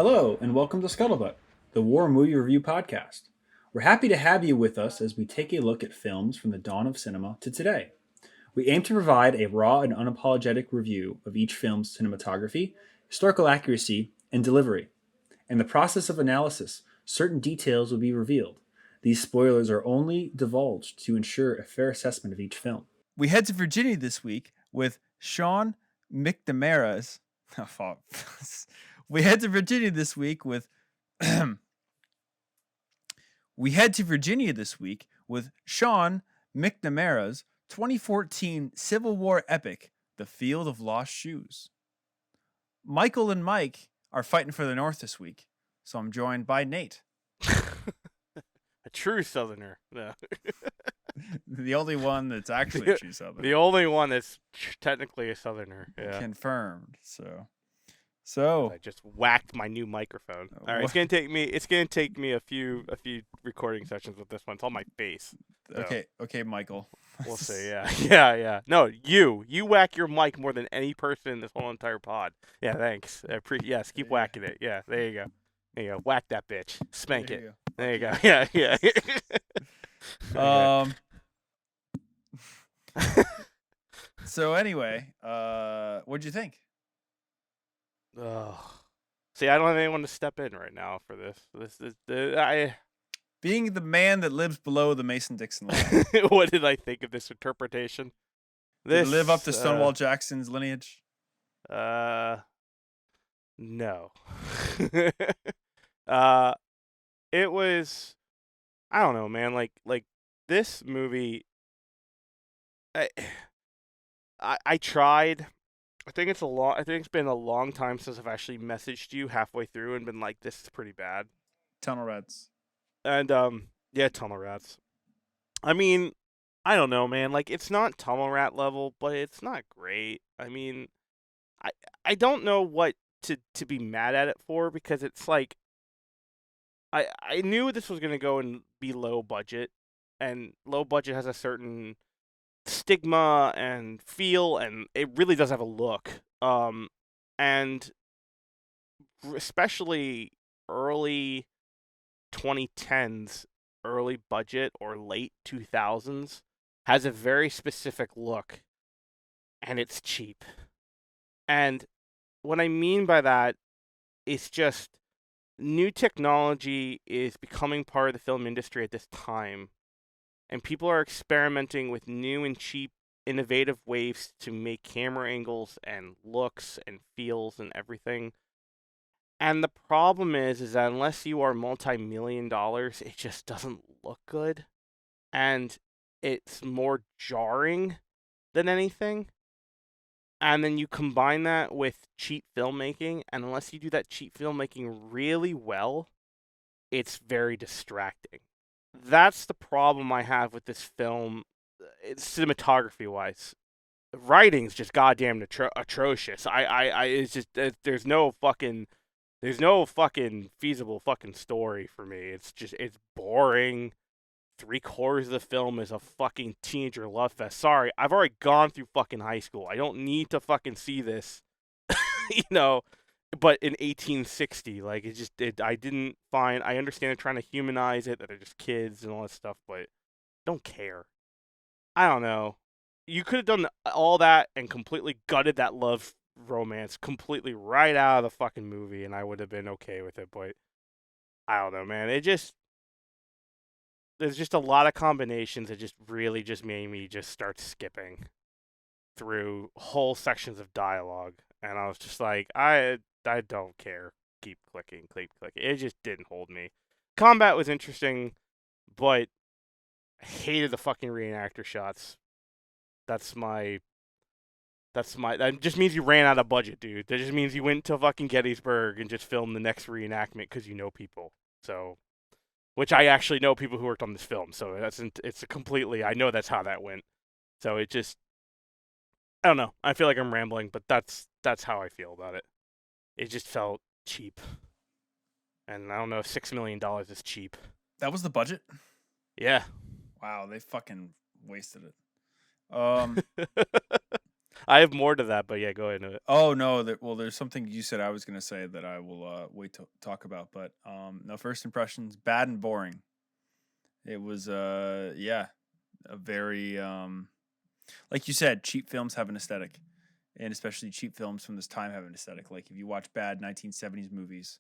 Hello, and welcome to Scuttlebutt, the War Movie Review Podcast. We're happy to have you with us as we take a look at films from the dawn of cinema to today. We aim to provide a raw and unapologetic review of each film's cinematography, historical accuracy, and delivery. In the process of analysis, certain details will be revealed. These spoilers are only divulged to ensure a fair assessment of each film. We head to Virginia this week with Sean McNamara's. We head to Virginia this week with. We head to Virginia this week with Sean McNamara's 2014 Civil War epic, The Field of Lost Shoes. Michael and Mike are fighting for the North this week, so I'm joined by Nate. A true Southerner. No. The only one that's actually a true Southerner. The only one that's technically a Southerner. Yeah. Confirmed. So I just whacked my new microphone. All right, it's gonna take me a few recording sessions with this one. It's on my face. So. Okay, Michael. We'll see. Yeah. No, you whack your mic more than any person in this whole entire pod. Yeah, thanks. Yes, keep whacking it. Yeah, there you go. There you go. Whack that bitch. Spank it. There you go. Yeah. So anyway, what'd you think? See, I don't have anyone to step in right now for this. This is being the man that lives below the Mason-Dixon line. What did I think of this interpretation? Did it live up to Stonewall Jackson's lineage? No. It was, I don't know, man. Like this movie. I tried. I think it's been a long time since I've actually messaged you halfway through and been like, "This is pretty bad." Tunnel Rats. And yeah, Tunnel Rats. I mean, I don't know, man. Like, it's not Tunnel Rat level, but it's not great. I mean, I don't know what to be mad at it for, because it's like I knew this was gonna go and be low budget, and low budget has a certain stigma and feel, and it really does have a look. And especially early 2010s, early budget or late 2000s has a very specific look, and it's cheap. And what I mean by that is just new technology is becoming part of the film industry at this time. And people are experimenting with new and cheap, innovative ways to make camera angles and looks and feels and everything. And the problem is that unless you are multi-million dollars, it just doesn't look good. And it's more jarring than anything. And then you combine that with cheap filmmaking, and unless you do that cheap filmmaking really well, it's very distracting. That's the problem I have with this film, cinematography-wise. The writing's just goddamn atrocious. It's just there's no fucking feasible fucking story for me. It's boring. 3/4 of the film is a fucking teenager love fest. Sorry, I've already gone through fucking high school. I don't need to fucking see this, But in 1860, like, I didn't find. I understand they're trying to humanize it, that they're just kids and all that stuff, but don't care. I don't know. You could have done all that and completely gutted that love romance completely right out of the fucking movie, and I would have been okay with it. But I don't know, man. There's just a lot of combinations that just really just made me just start skipping through whole sections of dialogue, and I was just like, I don't care. Keep clicking. It just didn't hold me. Combat was interesting, but I hated the fucking reenactor shots. That just means you ran out of budget, dude. That just means you went to fucking Gettysburg and just filmed the next reenactment because you know people. So, which I actually know people who worked on this film. So I know that's how that went. So it just, I don't know. I feel like I'm rambling, but that's how I feel about it. It just felt cheap. And I don't know if $6 million is cheap. That was the budget? Yeah. Wow, they fucking wasted it. I have more to that, but yeah, go into it. Oh no, there's something you said I was gonna say that I will wait to talk about. But no, first impressions, bad and boring. It was a very like you said, cheap films have an aesthetic, and especially cheap films from this time have an aesthetic. Like if you watch bad 1970s movies,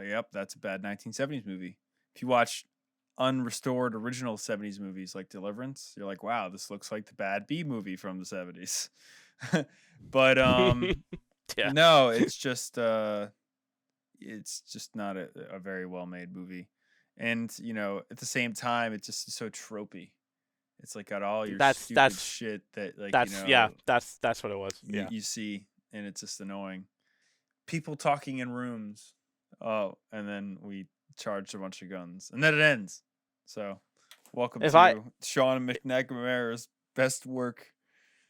yep, that's a bad 1970s movie. If you watch unrestored original 70s movies like Deliverance, you're like, wow, this looks like the bad B movie from the 70s. But Yeah. no, it's just not a very well made movie. And at the same time, it's just so tropey. It's like got all your stupid shit that that's what it was. Yeah. You see, and it's just annoying. People talking in rooms. Oh, and then we charged a bunch of guns, and then it ends. So, welcome to Sean McNamara's best work.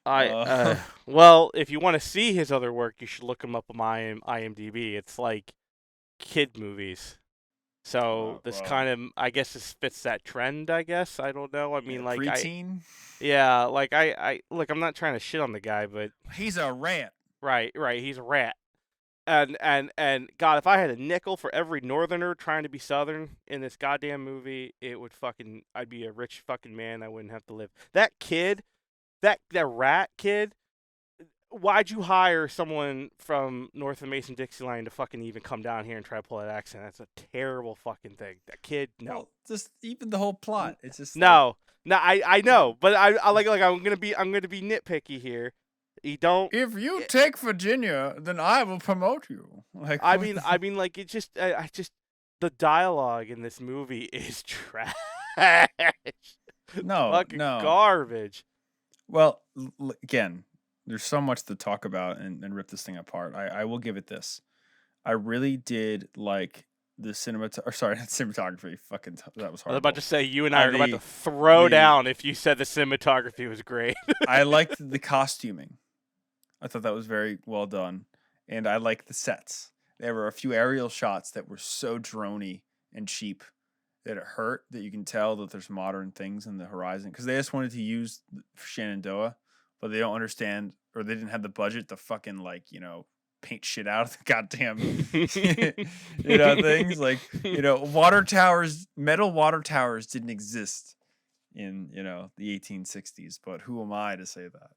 Well, if you want to see his other work, you should look him up on IMDb. It's like kid movies. So kind of, I guess this fits that trend. I guess I don't know. I mean, like preteen. Like I look. I'm not trying to shit on the guy, but he's a rat. Right. He's a rat. And God, if I had a nickel for every Northerner trying to be Southern in this goddamn movie, I'd be a rich fucking man. I wouldn't have to live. That kid, that rat kid. Why'd you hire someone from north of Mason-Dixon line to fucking even come down here and try to pull that accent? That's a terrible fucking thing. That kid, no. Well, just even the whole plot. It's just no. I know, but I like I'm gonna be nitpicky here. You don't. If you take Virginia, then I will promote you. Like I mean, like it just the dialogue in this movie is trash. No, garbage. Well, again. There's so much to talk about and rip this thing apart. I will give it this. I really did like the cinematography. Fucking, that was horrible. I was about to say, you and I are about to throw down if you said the cinematography was great. I liked the costuming. I thought that was very well done. And I liked the sets. There were a few aerial shots that were so droney and cheap that it hurt, that you can tell that there's modern things in the horizon. Because they just wanted to use Shenandoah, but they don't understand, or they didn't have the budget to fucking paint shit out of the goddamn things. Like, water towers, metal water towers didn't exist in the 1860s. But who am I to say that?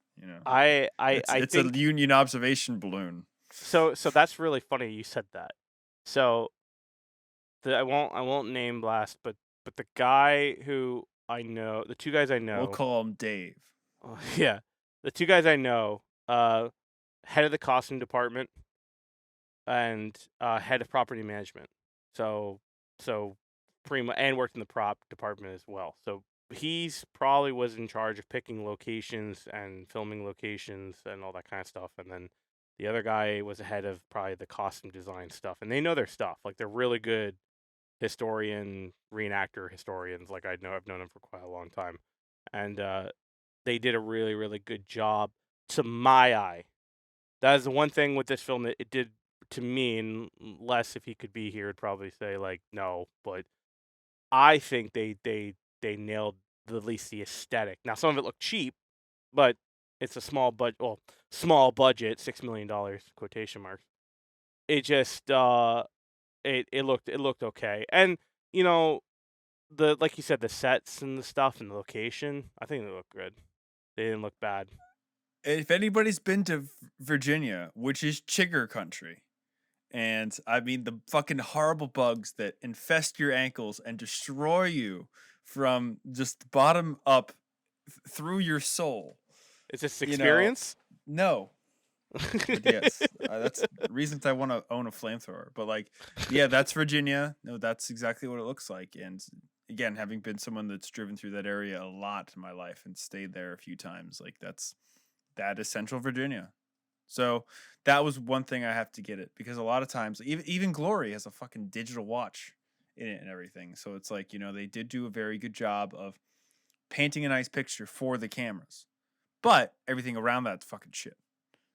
It's a Union observation balloon. So that's really funny you said that. So I won't name blast, but the guy who I know, the two guys I know, we'll call him Dave. Yeah. The two guys I know, head of the costume department and head of property management. So and worked in the prop department as well. So he's probably was in charge of picking locations and filming locations and all that kind of stuff. And then the other guy was ahead of probably the costume design stuff. And they know their stuff. Like they're really good reenactor historians. Like I've known them for quite a long time. And they did a really, really good job to my eye. That is the one thing with this film that it did to me, and less if he could be here would probably say like no, but I think they nailed at least the aesthetic. Now some of it looked cheap, but it's a small budget, $6 million quotation marks. It just it looked okay. And like you said, the sets and the stuff and the location, I think they look good. They didn't look bad. If anybody's been to Virginia, which is chigger country, and I mean the fucking horrible bugs that infest your ankles and destroy you from just bottom up through your soul. Is this experience? No. But yes, that's the reason I want to own a flamethrower. But that's Virginia. No, that's exactly what it looks like. And again, having been someone that's driven through that area a lot in my life and stayed there a few times, that is Central Virginia. So that was one thing I have to get it, because a lot of times, even Glory has a fucking digital watch in it and everything. So it's like, they did do a very good job of painting a nice picture for the cameras, but everything around that's fucking shit.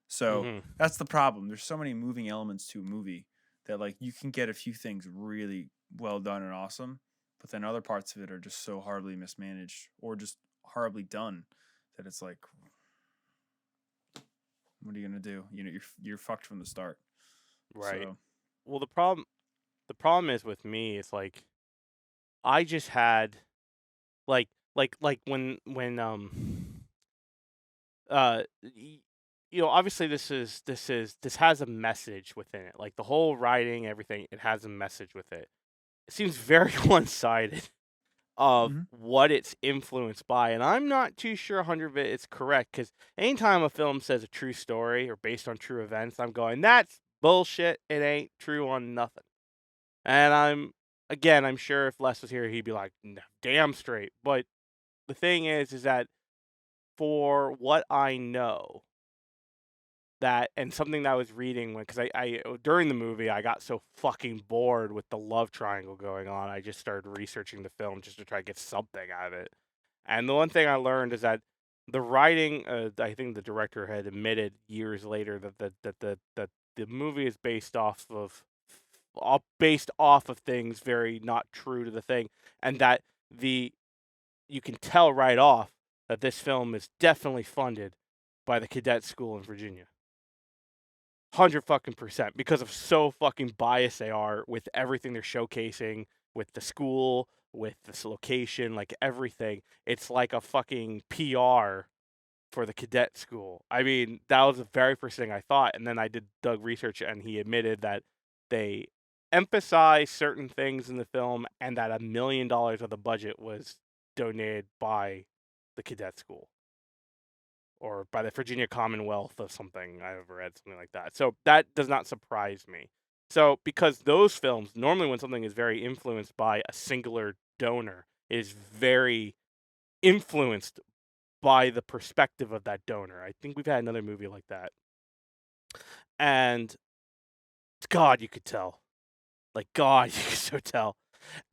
So that's the problem. There's so many moving elements to a movie that you can get a few things really well done and awesome, but then other parts of it are just so horribly mismanaged or just horribly done that it's like, What are you gonna do? You're fucked from the start. Right. So Well, the problem is with me is like I just had like when y- obviously this has a message within it. Like the whole writing, everything, it has a message with it. It seems very one-sided of Mhm. what it's influenced by, and I'm not too sure 100 of it is correct, because anytime a film says a true story or based on true events, I'm going, that's bullshit. It ain't true on nothing. And I'm sure if Les was here, he'd be like, "No, damn straight." But the thing is that for what I know, that and something that I was reading when, because I during the movie I got so fucking bored with the love triangle going on, I just started researching the film just to try to get something out of it. And the one thing I learned is that the writing, I think the director had admitted years later that the movie is based off of things very not true to the thing, and that the you can tell right off that this film is definitely funded by the cadet school in Virginia. 100% because of so fucking biased they are with everything they're showcasing, with the school, with this location, like everything. It's like a fucking PR for the cadet school. I mean, that was the very first thing I thought, and then I did Doug research, and he admitted that they emphasize certain things in the film, and that $1 million of the budget was donated by the cadet school or by the Virginia Commonwealth of something. I've read something like that. So that does not surprise me. So because those films, normally when something is very influenced by a singular donor, it is very influenced by the perspective of that donor. I think we've had another movie like that. And God, you could tell. Like God, you could so tell.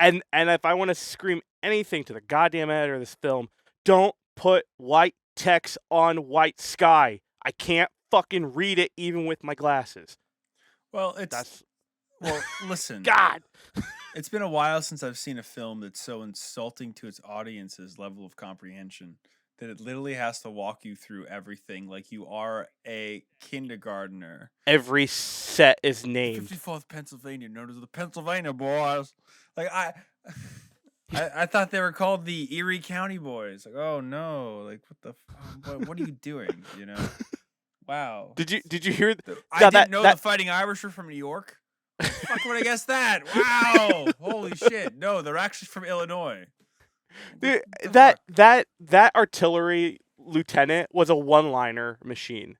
And if I want to scream anything to the goddamn editor of this film, don't put white text on white sky. I can't fucking read it even with my glasses. well, That's listen. God. It's been a while since I've seen a film that's so insulting to its audience's level of comprehension that it literally has to walk you through everything like you are a kindergartner. Every set is named. 54th Pennsylvania, known as the Pennsylvania Boys. Like I thought they were called the Erie County Boys. Like, oh no, like what are you doing? Wow. Did you hear I now didn't know that the Fighting Irish were from New York. Fuck would I guess that? Wow. Holy shit. No, they're actually from Illinois. dude, What the that fuck? that artillery lieutenant was a one-liner machine.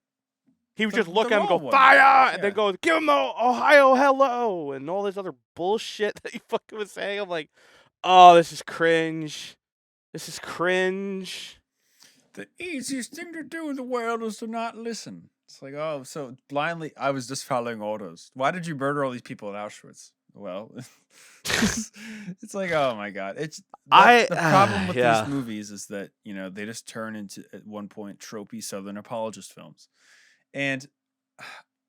He would just look They're at him and go, all fire! one-liners, And then yeah. go, give him the Ohio hello! And all this other bullshit that he fucking was saying. I'm like, oh, this is cringe. This is cringe. The easiest thing to do in the world is to not listen. It's like, oh, so blindly, I was just following orders. Why did you murder all these people in Auschwitz? Well, it's like, oh my god, the problem with these Yeah. movies is that they just turn into at one point tropey Southern apologist films, and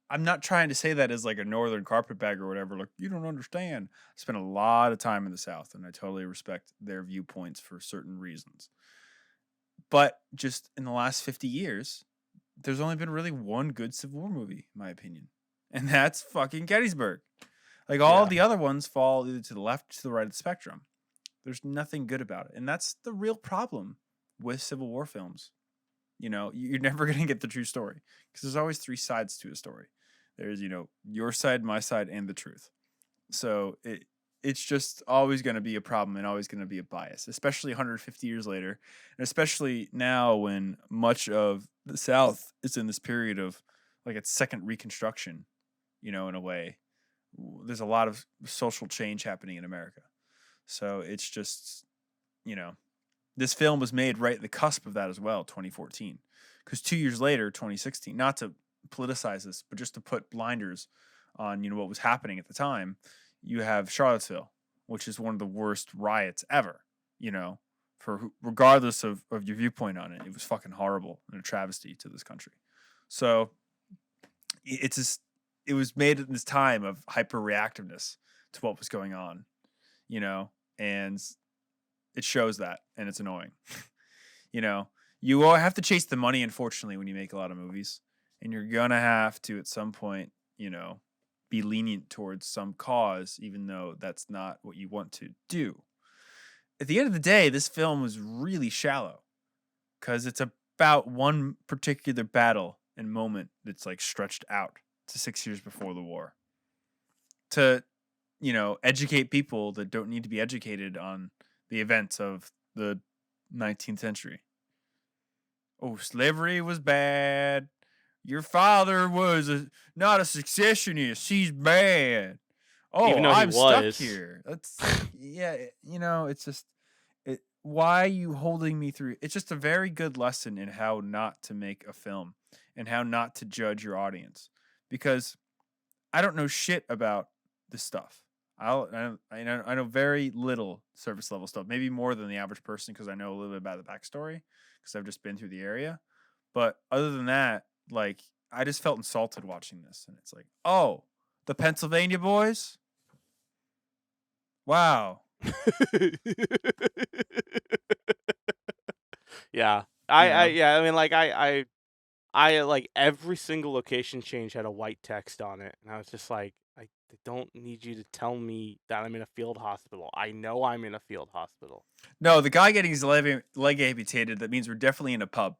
I'm not trying to say that as like a Northern carpetbagger or whatever. Like you don't understand. I spent a lot of time in the South, and I totally respect their viewpoints for certain reasons. But just in the last 50 years, there's only been really one good Civil War movie, in my opinion. And that's fucking Gettysburg. Like all Yeah. the other ones fall either to the left or to the right of the spectrum. There's nothing good about it. And that's the real problem with Civil War films. You're never going to get the true story because there's always three sides to a story. There's, your side, my side, and the truth. So it's just always going to be a problem and always going to be a bias, especially 150 years later, and especially now when much of the South is in this period of like its second Reconstruction, in a way. There's a lot of social change happening in America. So it's just, this film was made right at the cusp of that as well, 2014. Because 2 years later, 2016, not to politicize this, but just to put blinders on, what was happening at the time, you have Charlottesville, which is one of the worst riots ever, regardless of your viewpoint on it. It was fucking horrible and a travesty to this country. So it was made in this time of hyper reactiveness to what was going on, and it shows that, and it's annoying. You all have to chase the money, unfortunately, when you make a lot of movies. and you're gonna have to at some point, be lenient towards some cause, even though that's not what you want to do. At the end of the day, this film was really shallow because it's about one particular battle and moment that's like stretched out to 6 years before the war to, educate people that don't need to be educated on the events of the 19th century. Oh, slavery was bad. Your father was not a secessionist. He's bad. Oh, Even though he I'm stuck was. here. That's yeah. It's just why are you holding me through? It's just a very good lesson in how not to make a film and how not to judge your audience, because I don't know shit about this stuff. I know very little surface level stuff, maybe more than the average person because I know a little bit about the backstory because I've just been through the area. But other than that, like, I just felt insulted watching this, and it's like, oh, the Pennsylvania boys. Wow. Yeah. I mean, like, I like every single location change had a white text on it, and I was just like, I don't need you to tell me that I'm in a field hospital. I know I'm in a field hospital. No, the guy getting his leg amputated, that means we're definitely in a pub.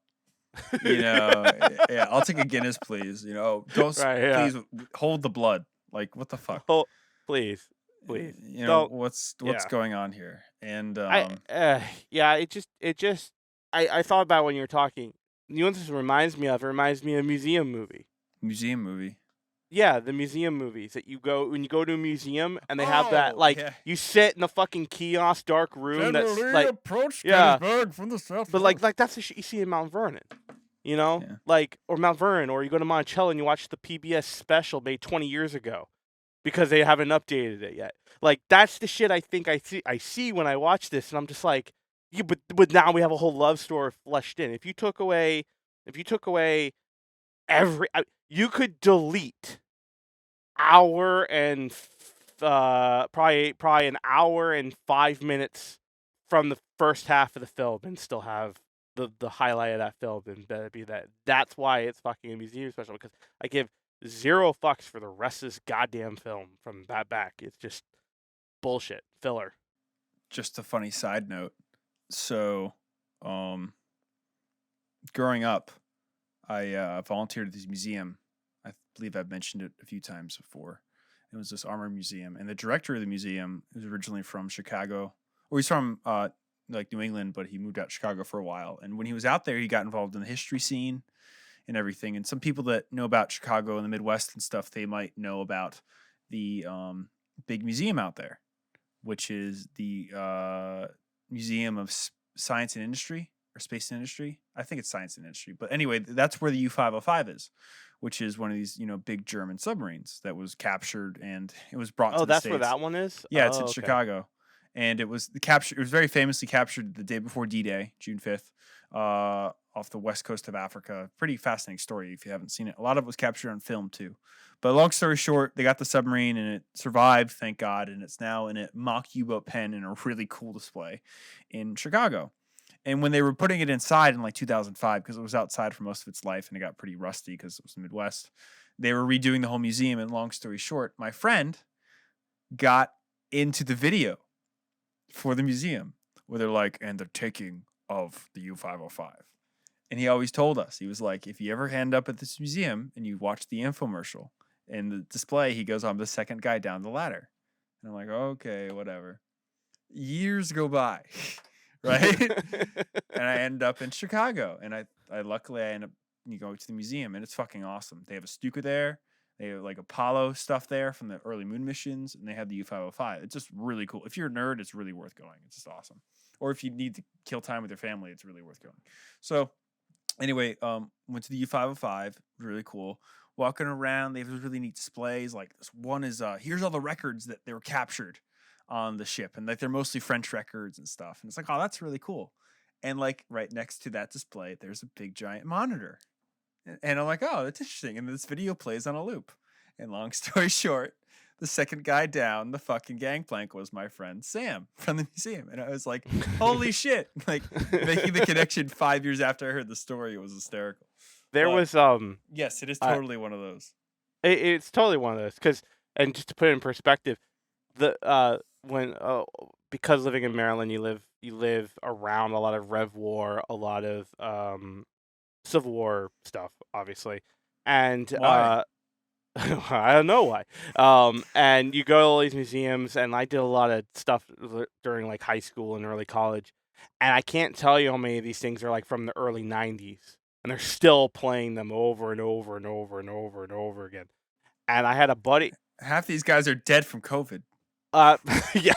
Yeah, I'll take a Guinness, please. Don't Right, yeah. please hold the blood. Like, what the fuck? Oh, please. Don't. What's Yeah. going on here? And yeah, it just I thought about when you were talking. You know what this reminds me of? It reminds me of a museum movie. museum movie. Yeah, the museum movies that you go when you go to a museum and they have that yeah. you sit in the fucking kiosk dark room that's like approached yeah. Gettysburg from the south. but like that's the shit you see in Mount Vernon. Yeah. Like, or Mount Vernon, or you go to Monticello and you watch the PBS special made 20 years ago because they haven't updated it yet. Like, that's the shit I think I see when I watch this, and I'm just like, yeah, but now we have a whole love story fleshed in. If you took away you could delete hour and probably an hour and 5 minutes from the first half of the film and still have the highlight of that film and better be that. That's why it's fucking a museum special, because I give zero fucks for the rest of this goddamn film from that back. It's just bullshit filler. Just a funny side note. So, growing up, I volunteered at this museum. I believe I've mentioned it a few times before. It was this armor museum, and the director of the museum was originally from Chicago, or he's from like New England, but he moved out to Chicago for a while. And when he was out there, he got involved in the history scene and everything. And some people that know about Chicago and the Midwest and stuff, they might know about the big museum out there, which is the Museum of Science and Industry, or Space and Industry. I think it's Science and Industry. But anyway, that's where the U-505 is, which is one of these, big German submarines that was captured, and it was brought to the States. Oh, that's where that one is? Yeah, it's in Chicago. And it was it was very famously captured the day before D-Day, June 5th, off the west coast of Africa. Pretty fascinating story if you haven't seen it. A lot of it was captured on film too. But long story short, they got the submarine and it survived, thank God, and it's now in a mock U-boat pen in a really cool display in Chicago. And when they were putting it inside in like 2005, because it was outside for most of its life and it got pretty rusty because it was the Midwest, they were redoing the whole museum. And long story short, my friend got into the video for the museum where they're like, and the taking of the U-505. And he always told us, he was like, if you ever end up at this museum and you watch the infomercial and the display, he goes, I'm the second guy down the ladder. And I'm like, okay, whatever. Years go by, right? And I end up in Chicago, and I luckily I end up going to the museum, and it's fucking awesome. They have a Stuka there. They have like Apollo stuff there from the early moon missions, and they have the U-505. It's just really cool. If you're a nerd, it's really worth going. It's just awesome. Or if you need to kill time with your family, it's really worth going. So anyway, went to the U-505. Really cool. Walking around, they have those really neat displays. Like this one is here's all the records that they were captured on the ship, and like they're mostly French records and stuff. And it's like, oh, that's really cool. And like right next to that display, there's a big giant monitor. And I'm like, oh, that's interesting. And this video plays on a loop. And long story short, the second guy down the fucking gangplank was my friend Sam from the museum. And I was like, holy shit. Like making the connection 5 years after I heard the story, it was hysterical. there But was yes, it is I- totally one of those. it's totally one of those and just to put it in perspective, when because living in Maryland, you live around a lot of Rev War, a lot of Civil War stuff, obviously, and Why? I don't know why. And you go to all these museums, and I did a lot of stuff during like high school and early college, and I can't tell you how many of these things are like from the early '90s, and they're still playing them over and over and over and over and over again. And I had a buddy. Half these guys are dead from COVID. Yeah,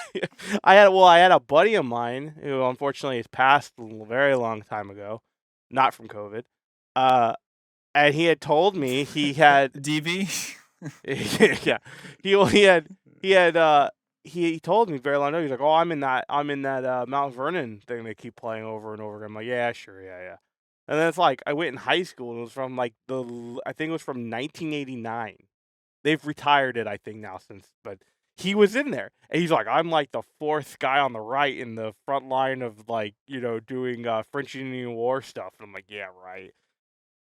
I had a buddy of mine who unfortunately has passed a very long time ago, not from COVID. And he had told me he had DV. yeah, he told me very long ago. He's like, oh, I'm in that Mount Vernon thing they keep playing over and over again. I'm like, yeah, sure, yeah. And then it's like I went in high school and it was from like I think it was from 1989. They've retired it, I think, now since, but he was in there. And he's like, I'm like the fourth guy on the right in the front line of like, doing French Indian War stuff. And I'm like, yeah, right.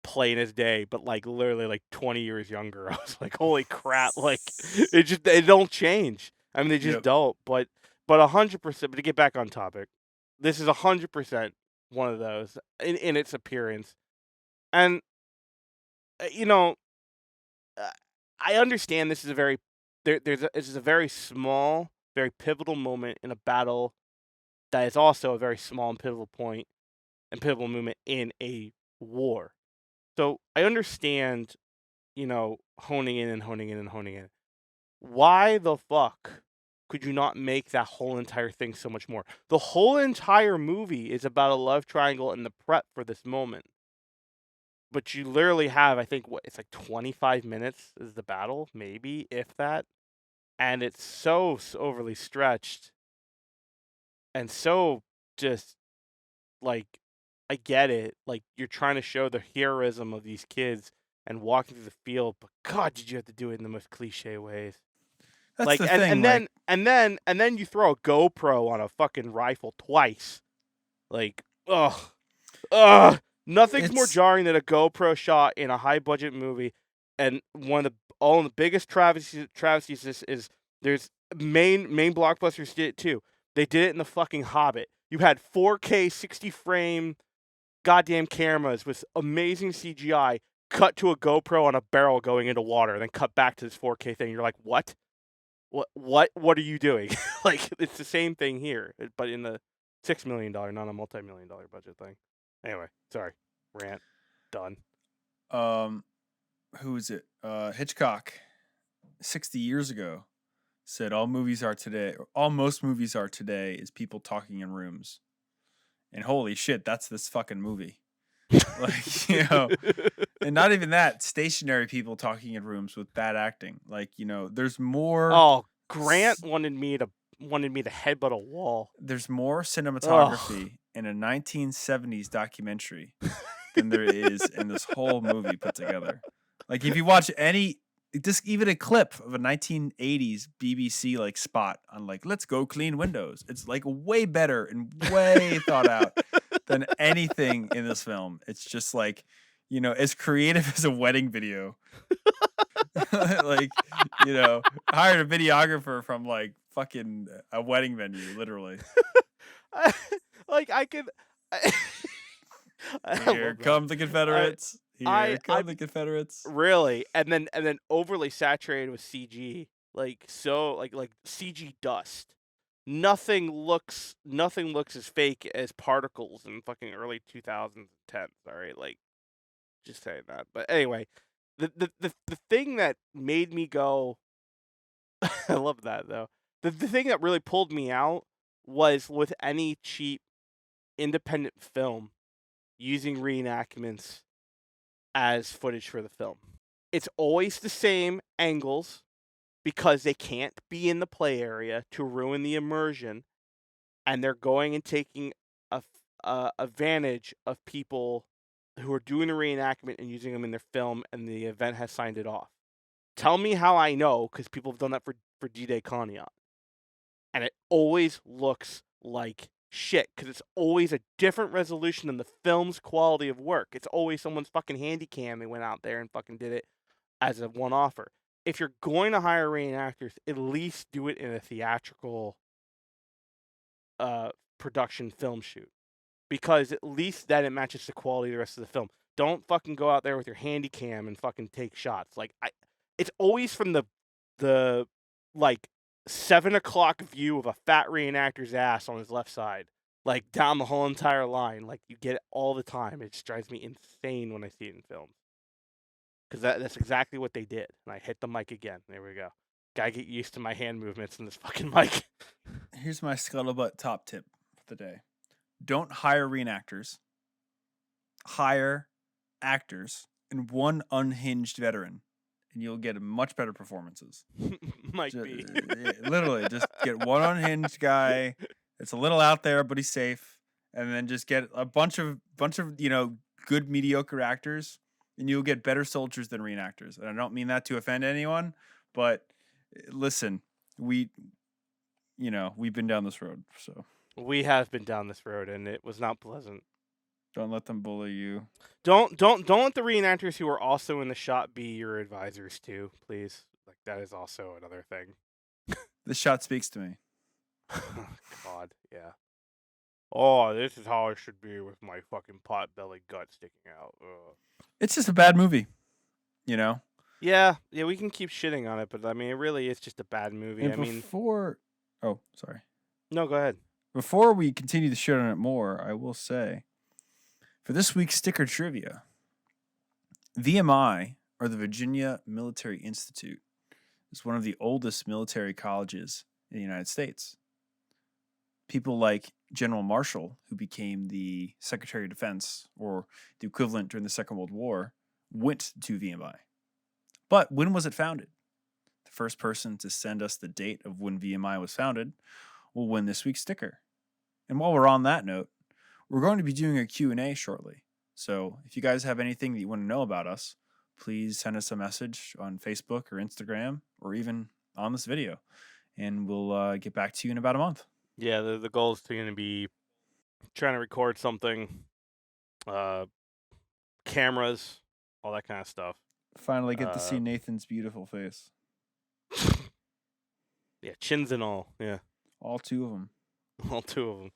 Plain as day, but like literally like 20 years younger. I was like, holy crap, like they don't change. I mean, they just Yep. don't. But 100%, but to get back on topic, this is 100% one of those in its appearance. And, uh, I understand this is this is a very small, very pivotal moment in a battle that is also a very small and pivotal point and pivotal moment in a war. So I understand, honing in and honing in and honing in. Why the fuck could you not make that whole entire thing so much more? The whole entire movie is about a love triangle and the prep for this moment. But you literally have, I think, it's like 25 minutes is the battle, maybe, if that. And it's so overly stretched and so just like, I get it. Like, you're trying to show the heroism of these kids and walking through the field, but God, did you have to do it in the most cliche ways? That's Like, the and, thing. and then and then you throw a GoPro on a fucking rifle twice. Like, ugh. Nothing's more It's- jarring than a GoPro shot in a high budget movie. And one of the biggest travesties is there's main blockbusters did it too. They did it in the fucking Hobbit. You had 4K 60 frame goddamn cameras with amazing CGI cut to a GoPro on a barrel going into water, and then cut back to this 4K thing. You're like, what? What are you doing? Like, it's the same thing here, but in the $6 million, not a multi-million-dollar budget thing. Anyway, sorry, rant done. Who is it? Hitchcock, 60 years ago, said all most movies are today is people talking in rooms. And holy shit, that's this fucking movie. Like, and not even that, stationary people talking in rooms with bad acting. Like, there's more. Oh, Grant wanted me to headbutt a wall. There's more cinematography in a 1970s documentary than there is in this whole movie put together. Like, if you watch even a clip of a 1980s BBC like spot on like, let's go clean windows, it's like way better and way thought out than anything in this film. It's just like, as creative as a wedding video. Like, hired a videographer from like fucking a wedding venue, literally. Like, I could. Here come the Confederates. Here come the Confederates. Really, and then overly saturated with CG, like CG dust. Nothing looks as fake as particles in fucking early 2010s. All right, like, just saying that. But anyway, the thing that made me go, I love that though. The thing that really pulled me out was with any cheap independent film using reenactments as footage for the film. It's always the same angles because they can't be in the play area to ruin the immersion, and they're going and taking advantage of people who are doing a reenactment and using them in their film, and the event has signed it off. Tell me how I know, because people have done that for D-Day Conneaut. And it always looks like shit because it's always a different resolution than the film's quality of work. It's always someone's fucking handy cam and went out there and fucking did it as a one-offer. If you're going to hire reenactors, at least do it in a theatrical production film shoot, because at least then it matches the quality of the rest of the film. Don't fucking go out there with your handy cam and fucking take shots. Like it's always from the like 7 o'clock view of a fat reenactor's ass on his left side, like down the whole entire line. Like you get it all the time. It just drives me insane when I see it in films. Because that's exactly what they did. And I hit the mic again. There we go. Gotta get used to my hand movements in this fucking mic. Here's my Scuttlebutt top tip for the day. Don't hire reenactors. Hire actors and one unhinged veteran, and you'll get much better performances. Literally, just get one unhinged guy. It's a little out there, but he's safe. And then just get a bunch of good mediocre actors, and you'll get better soldiers than reenactors. And I don't mean that to offend anyone, but listen, we've been down this road, so we have been down this road, and it was not pleasant. Don't let them bully you. Don't let the reenactors who are also in the shot be your advisors too, please. Like that is also another thing. This shot speaks to me. God, yeah. Oh, this is how I should be with my fucking pot belly gut sticking out. Ugh. It's just a bad movie, you know? Yeah, we can keep shitting on it, but I mean, it really is just a bad movie. And oh, sorry. No, go ahead. Before we continue to shit on it more, I will say, for this week's sticker trivia, VMI, or the Virginia Military Institute, is one of the oldest military colleges in the United States. People like General Marshall, who became the Secretary of Defense, or the equivalent during the Second World War, went to VMI. But when was it founded? The first person to send us the date of when VMI was founded will win this week's sticker. And while we're on that note, we're going to be doing a Q&A shortly. So if you guys have anything that you want to know about us, please send us a message on Facebook or Instagram or even on this video. And we'll get back to you in about a month. Yeah, the goal is going to be trying to record something, cameras, all that kind of stuff. Finally get to see Nathan's beautiful face. Yeah, chins and all. Yeah. All two of them. All two of them.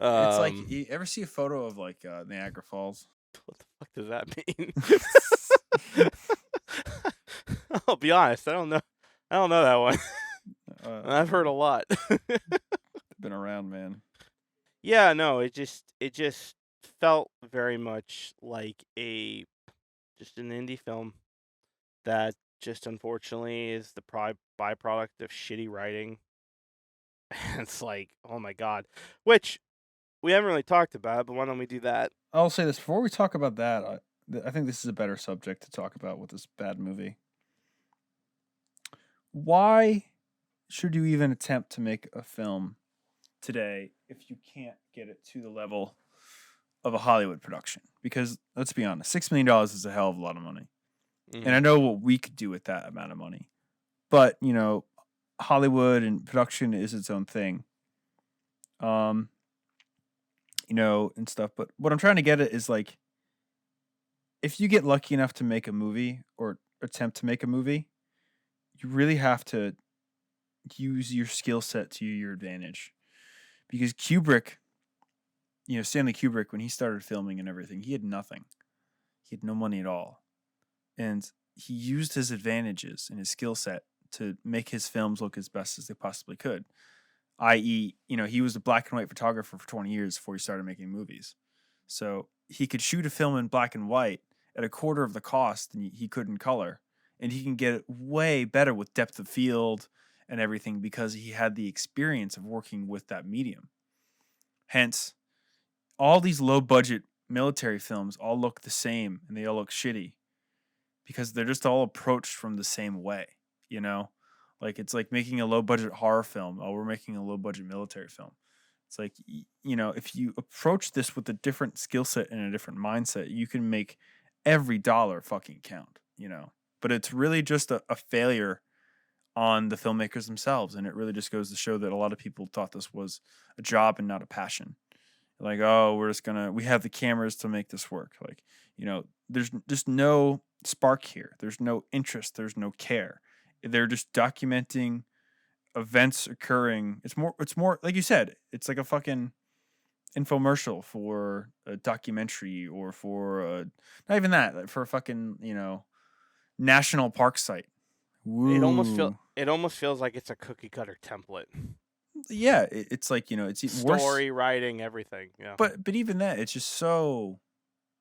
It's like, you ever see a photo of like Niagara Falls? What the fuck does that mean? I'll be honest, I don't know that one. I've heard a lot. Been around, man. Yeah, no, it just felt very much like just an indie film that just unfortunately is the byproduct of shitty writing. And it's like, oh my god, which we haven't really talked about, but why don't we do that? I'll say this before we talk about that. I think this is a better subject to talk about with this bad movie. Why should you even attempt to make a film today if you can't get it to the level of a Hollywood production? Because let's be honest, $6 million is a hell of a lot of money. Mm-hmm. And I know what we could do with that amount of money. But, Hollywood and production is its own thing. And stuff. But what I'm trying to get at is like, if you get lucky enough to make a movie or attempt to make a movie, you really have to use your skill set to your advantage. Because Kubrick, Stanley Kubrick, when he started filming and everything, he had nothing. He had no money at all. And he used his advantages and his skill set to make his films look as best as they possibly could. I.e., he was a black and white photographer for 20 years before he started making movies. So he could shoot a film in black and white at a quarter of the cost than he could in color. And he can get it way better with depth of field and everything because he had the experience of working with that medium. Hence, all these low-budget military films all look the same and they all look shitty because they're just all approached from the same way, Like, it's like making a low-budget horror film. Oh, we're making a low-budget military film. It's like, if you approach this with a different skill set and a different mindset, you can make every dollar fucking count, But it's really just a failure on the filmmakers themselves, and it really just goes to show that a lot of people thought this was a job and not a passion. Like, oh, we have the cameras to make this work. Like, there's just no spark here. There's no interest. There's no care. They're just documenting events occurring. It's more like you said. It's like a fucking infomercial for a documentary or for not even that, like for a fucking national park site. Woo. It almost feels like it's a cookie cutter template. Yeah, it's like it's even worse. Story, writing, everything. Yeah. But even that, it's just so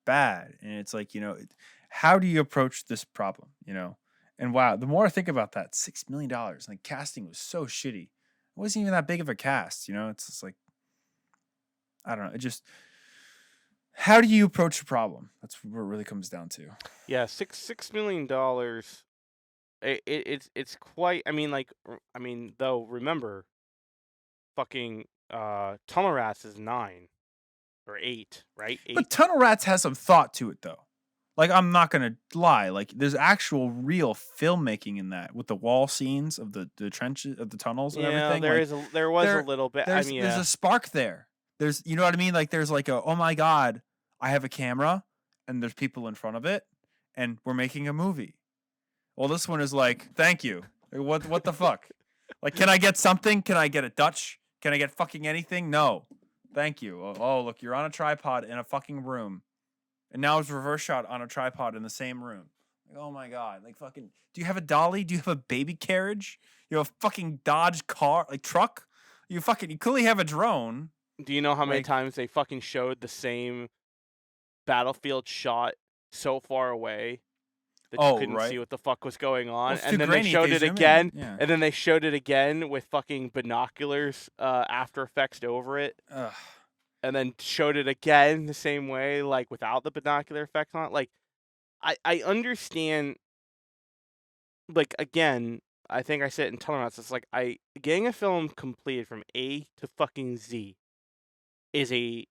bad, and it's like how do you approach this problem? And wow, the more I think about that, $6 million, like casting was so shitty. It wasn't even that big of a cast. It's just like I don't know. It just how do you approach a problem? That's what it really comes down to. Yeah, $6 million. It's quite. Though remember, fucking Tunnel Rats is 9 or 8, right? 8. But Tunnel Rats has some thought to it, though. Like, I'm not gonna lie. Like, there's actual real filmmaking in that with the wall scenes of the trenches of the tunnels and everything. There was a little bit. There's a spark there. There's, you know what I mean? Like, there's like oh my god, I have a camera and there's people in front of it and we're making a movie. Well, this one is like, thank you. Like, what the fuck? Like, can I get something? Can I get a Dutch? Can I get fucking anything? No. Thank you. Oh, look, you're on a tripod in a fucking room. And now it's reverse shot on a tripod in the same room. Like, oh my god. Like, fucking, do you have a dolly? Do you have a baby carriage? You have a fucking Dodge car, like truck? You clearly have a drone. Do you know how many times they fucking showed the same battlefield shot so far away that you couldn't see what the fuck was going on? Well, and then they showed it again. Yeah. And then they showed it again with fucking binoculars, After Effects over it. Ugh. And then showed it again the same way, like without the binocular effect on it. Like, I understand. Like, again, I think I said it in Tunnel Rats. It's like getting a film completed from A to fucking Z is a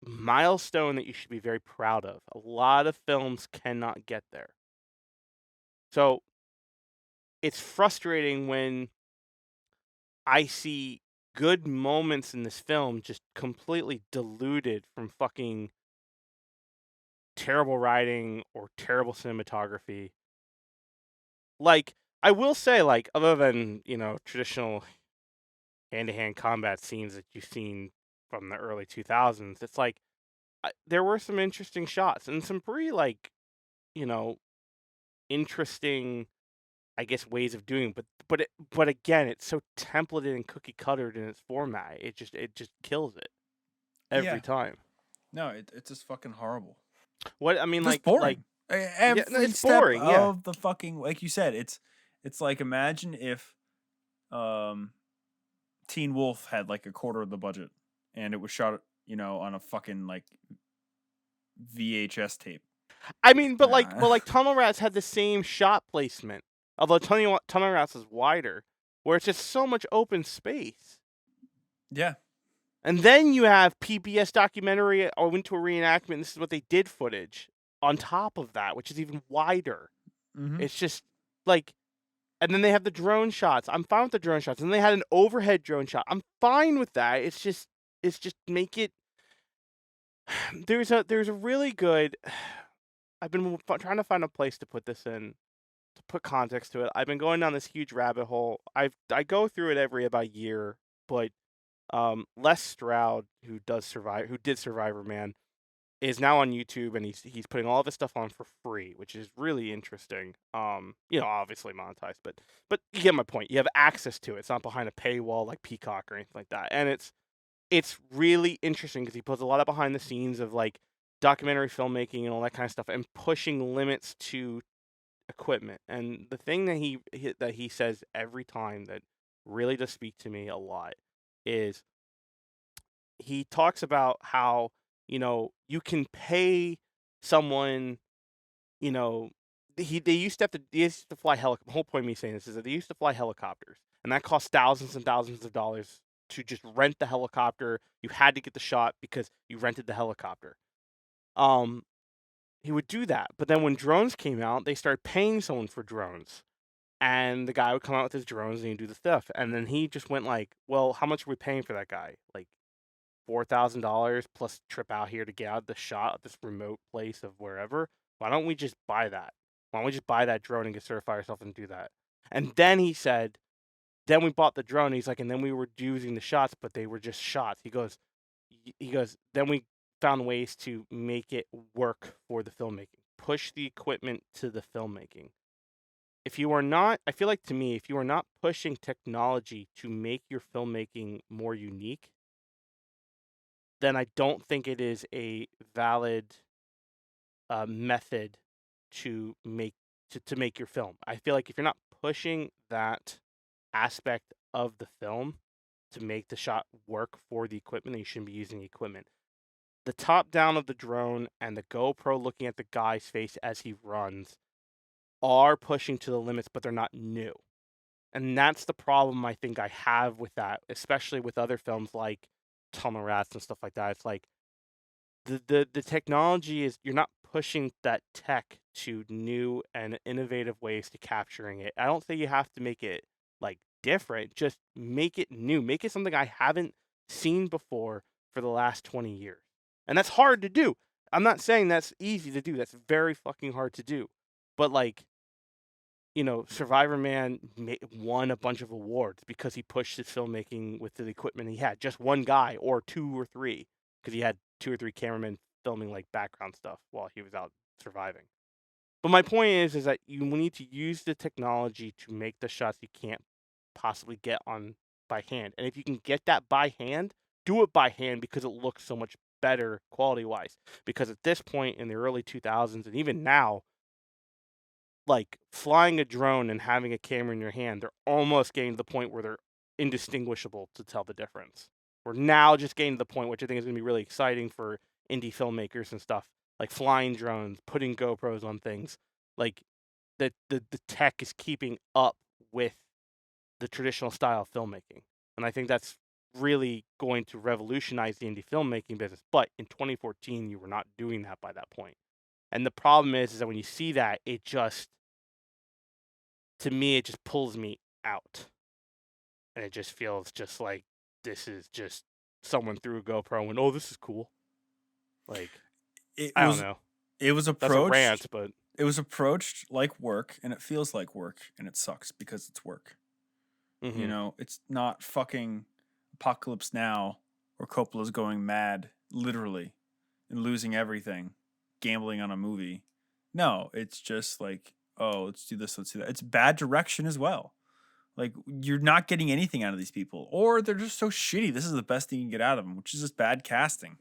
milestone that you should be very proud of. A lot of films cannot get there. So it's frustrating when I see good moments in this film just completely diluted from fucking terrible writing or terrible cinematography. Like, I will say, like, other than, traditional hand-to-hand combat scenes that you've seen from the early 2000s, it's like, there were some interesting shots and some pretty, like, interesting, I guess, ways of doing it. But again, it's so templated and cookie cuttered in its format. It just kills it every time. No, it's just fucking horrible. What I mean, just boring. It's boring. Of the fucking, like you said, it's like, imagine if Teen Wolf had like a quarter of the budget and it was shot, on a fucking like VHS tape. I mean, but Tunnel Rats had the same shot placement. Although Tunnel Rats is wider, where it's just so much open space. Yeah. And then you have PBS documentary or went to a reenactment. This is what they did footage on top of that, which is even wider. Mm-hmm. It's just like, and then they have the drone shots. I'm fine with the drone shots. And they had an overhead drone shot. I'm fine with that. It's just make it. There's a really good. I've been trying to find a place to put this in. To put context to it, I've been going down this huge rabbit hole. I go through it every about year, but Les Stroud, who did Survivor Man, is now on YouTube, and he's putting all of his stuff on for free, which is really interesting. Obviously monetized, but you get my point. You have access to it. It's not behind a paywall like Peacock or anything like that, and it's really interesting because he puts a lot of behind the scenes of like documentary filmmaking and all that kind of stuff, and pushing limits to equipment. And the thing that he says every time that really does speak to me a lot is he talks about how you can pay someone, they used to fly helicopters. The whole point of me saying this is that they used to fly helicopters, and that cost thousands and thousands of dollars to just rent the helicopter. You had to get the shot because you rented the helicopter. He would do that, but then when drones came out, they started paying someone for drones. And the guy would come out with his drones and he'd do the stuff. And then he just went like, well, how much are we paying for that guy? Like $4,000 plus trip out here to get out of the shot of this remote place of wherever. Why don't we just buy that? Why don't we just buy that drone and get certified ourselves and do that? And then he said, then we bought the drone. He's like, and then we were using the shots, but they were just shots. He goes, then we found ways to make it work for the filmmaking. Push the equipment to the filmmaking. If you are not, I feel like to me, if you are not pushing technology to make your filmmaking more unique, then I don't think it is a valid method to make your film. I feel like if you're not pushing that aspect of the film to make the shot work for the equipment, then you shouldn't be using the equipment. The top down of the drone and the GoPro looking at the guy's face as he runs are pushing to the limits, but they're not new. And that's the problem I think I have with that, especially with other films like Tunnel Rats and stuff like that. It's like the technology is, you're not pushing that tech to new and innovative ways to capturing it. I don't think you have to make it like different, just make it new. Make it something I haven't seen before for the last 20 years. And that's hard to do. I'm not saying that's easy to do. That's very fucking hard to do. But like, you know, Survivor Man won a bunch of awards because he pushed his filmmaking with the equipment he had. Just one guy or two or three, because he had 2 or 3 cameramen filming like background stuff while he was out surviving. But my point is that you need to use the technology to make the shots you can't possibly get on by hand. And if you can get that by hand, do it by hand because it looks so much better quality-wise. Because at this point in the early 2000s and even now, like flying a drone and having a camera in your hand, they're almost getting to the point where they're indistinguishable to tell the difference. We're now just getting to the point, which I think is going to be really exciting for indie filmmakers and stuff, like flying drones, putting GoPros on things. Like the tech is keeping up with the traditional style of filmmaking. And I think that's really going to revolutionize the indie filmmaking business. But in 2014, you were not doing that by that point. And the problem is that when you see that, it just, to me, it just pulls me out. And it just feels just like this is just someone threw a GoPro and went, oh, this is cool. Like, I don't know. It was That's a approached. rant, but It was approached like work, and it feels like work, and it sucks because it's work. mhm. You know, it's not fucking Apocalypse Now or Coppola's going mad, literally, and losing everything, gambling on a movie. No, it's just like, oh, let's do this, let's do that. It's bad direction as well. Like, you're not getting anything out of these people, or they're just so shitty. This is the best thing you can get out of them, which is just bad casting.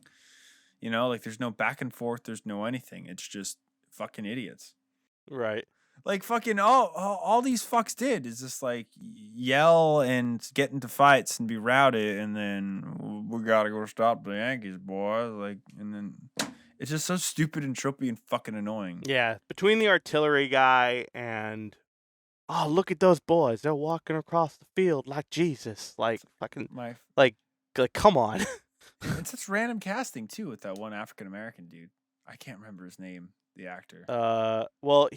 You know, like there's no back and forth, there's no anything. It's just fucking idiots. Right. Like fucking all these fucks did is just like yell and get into fights and be rowdy, and then we gotta go stop the Yankees, boys. Like, and then it's just so stupid and tropey and fucking annoying. Yeah. Between the artillery guy and, oh, look at those boys. They're walking across the field like Jesus. Like, fucking, like come on. It's such random casting too with that one African American dude. I can't remember his name, the actor. Well,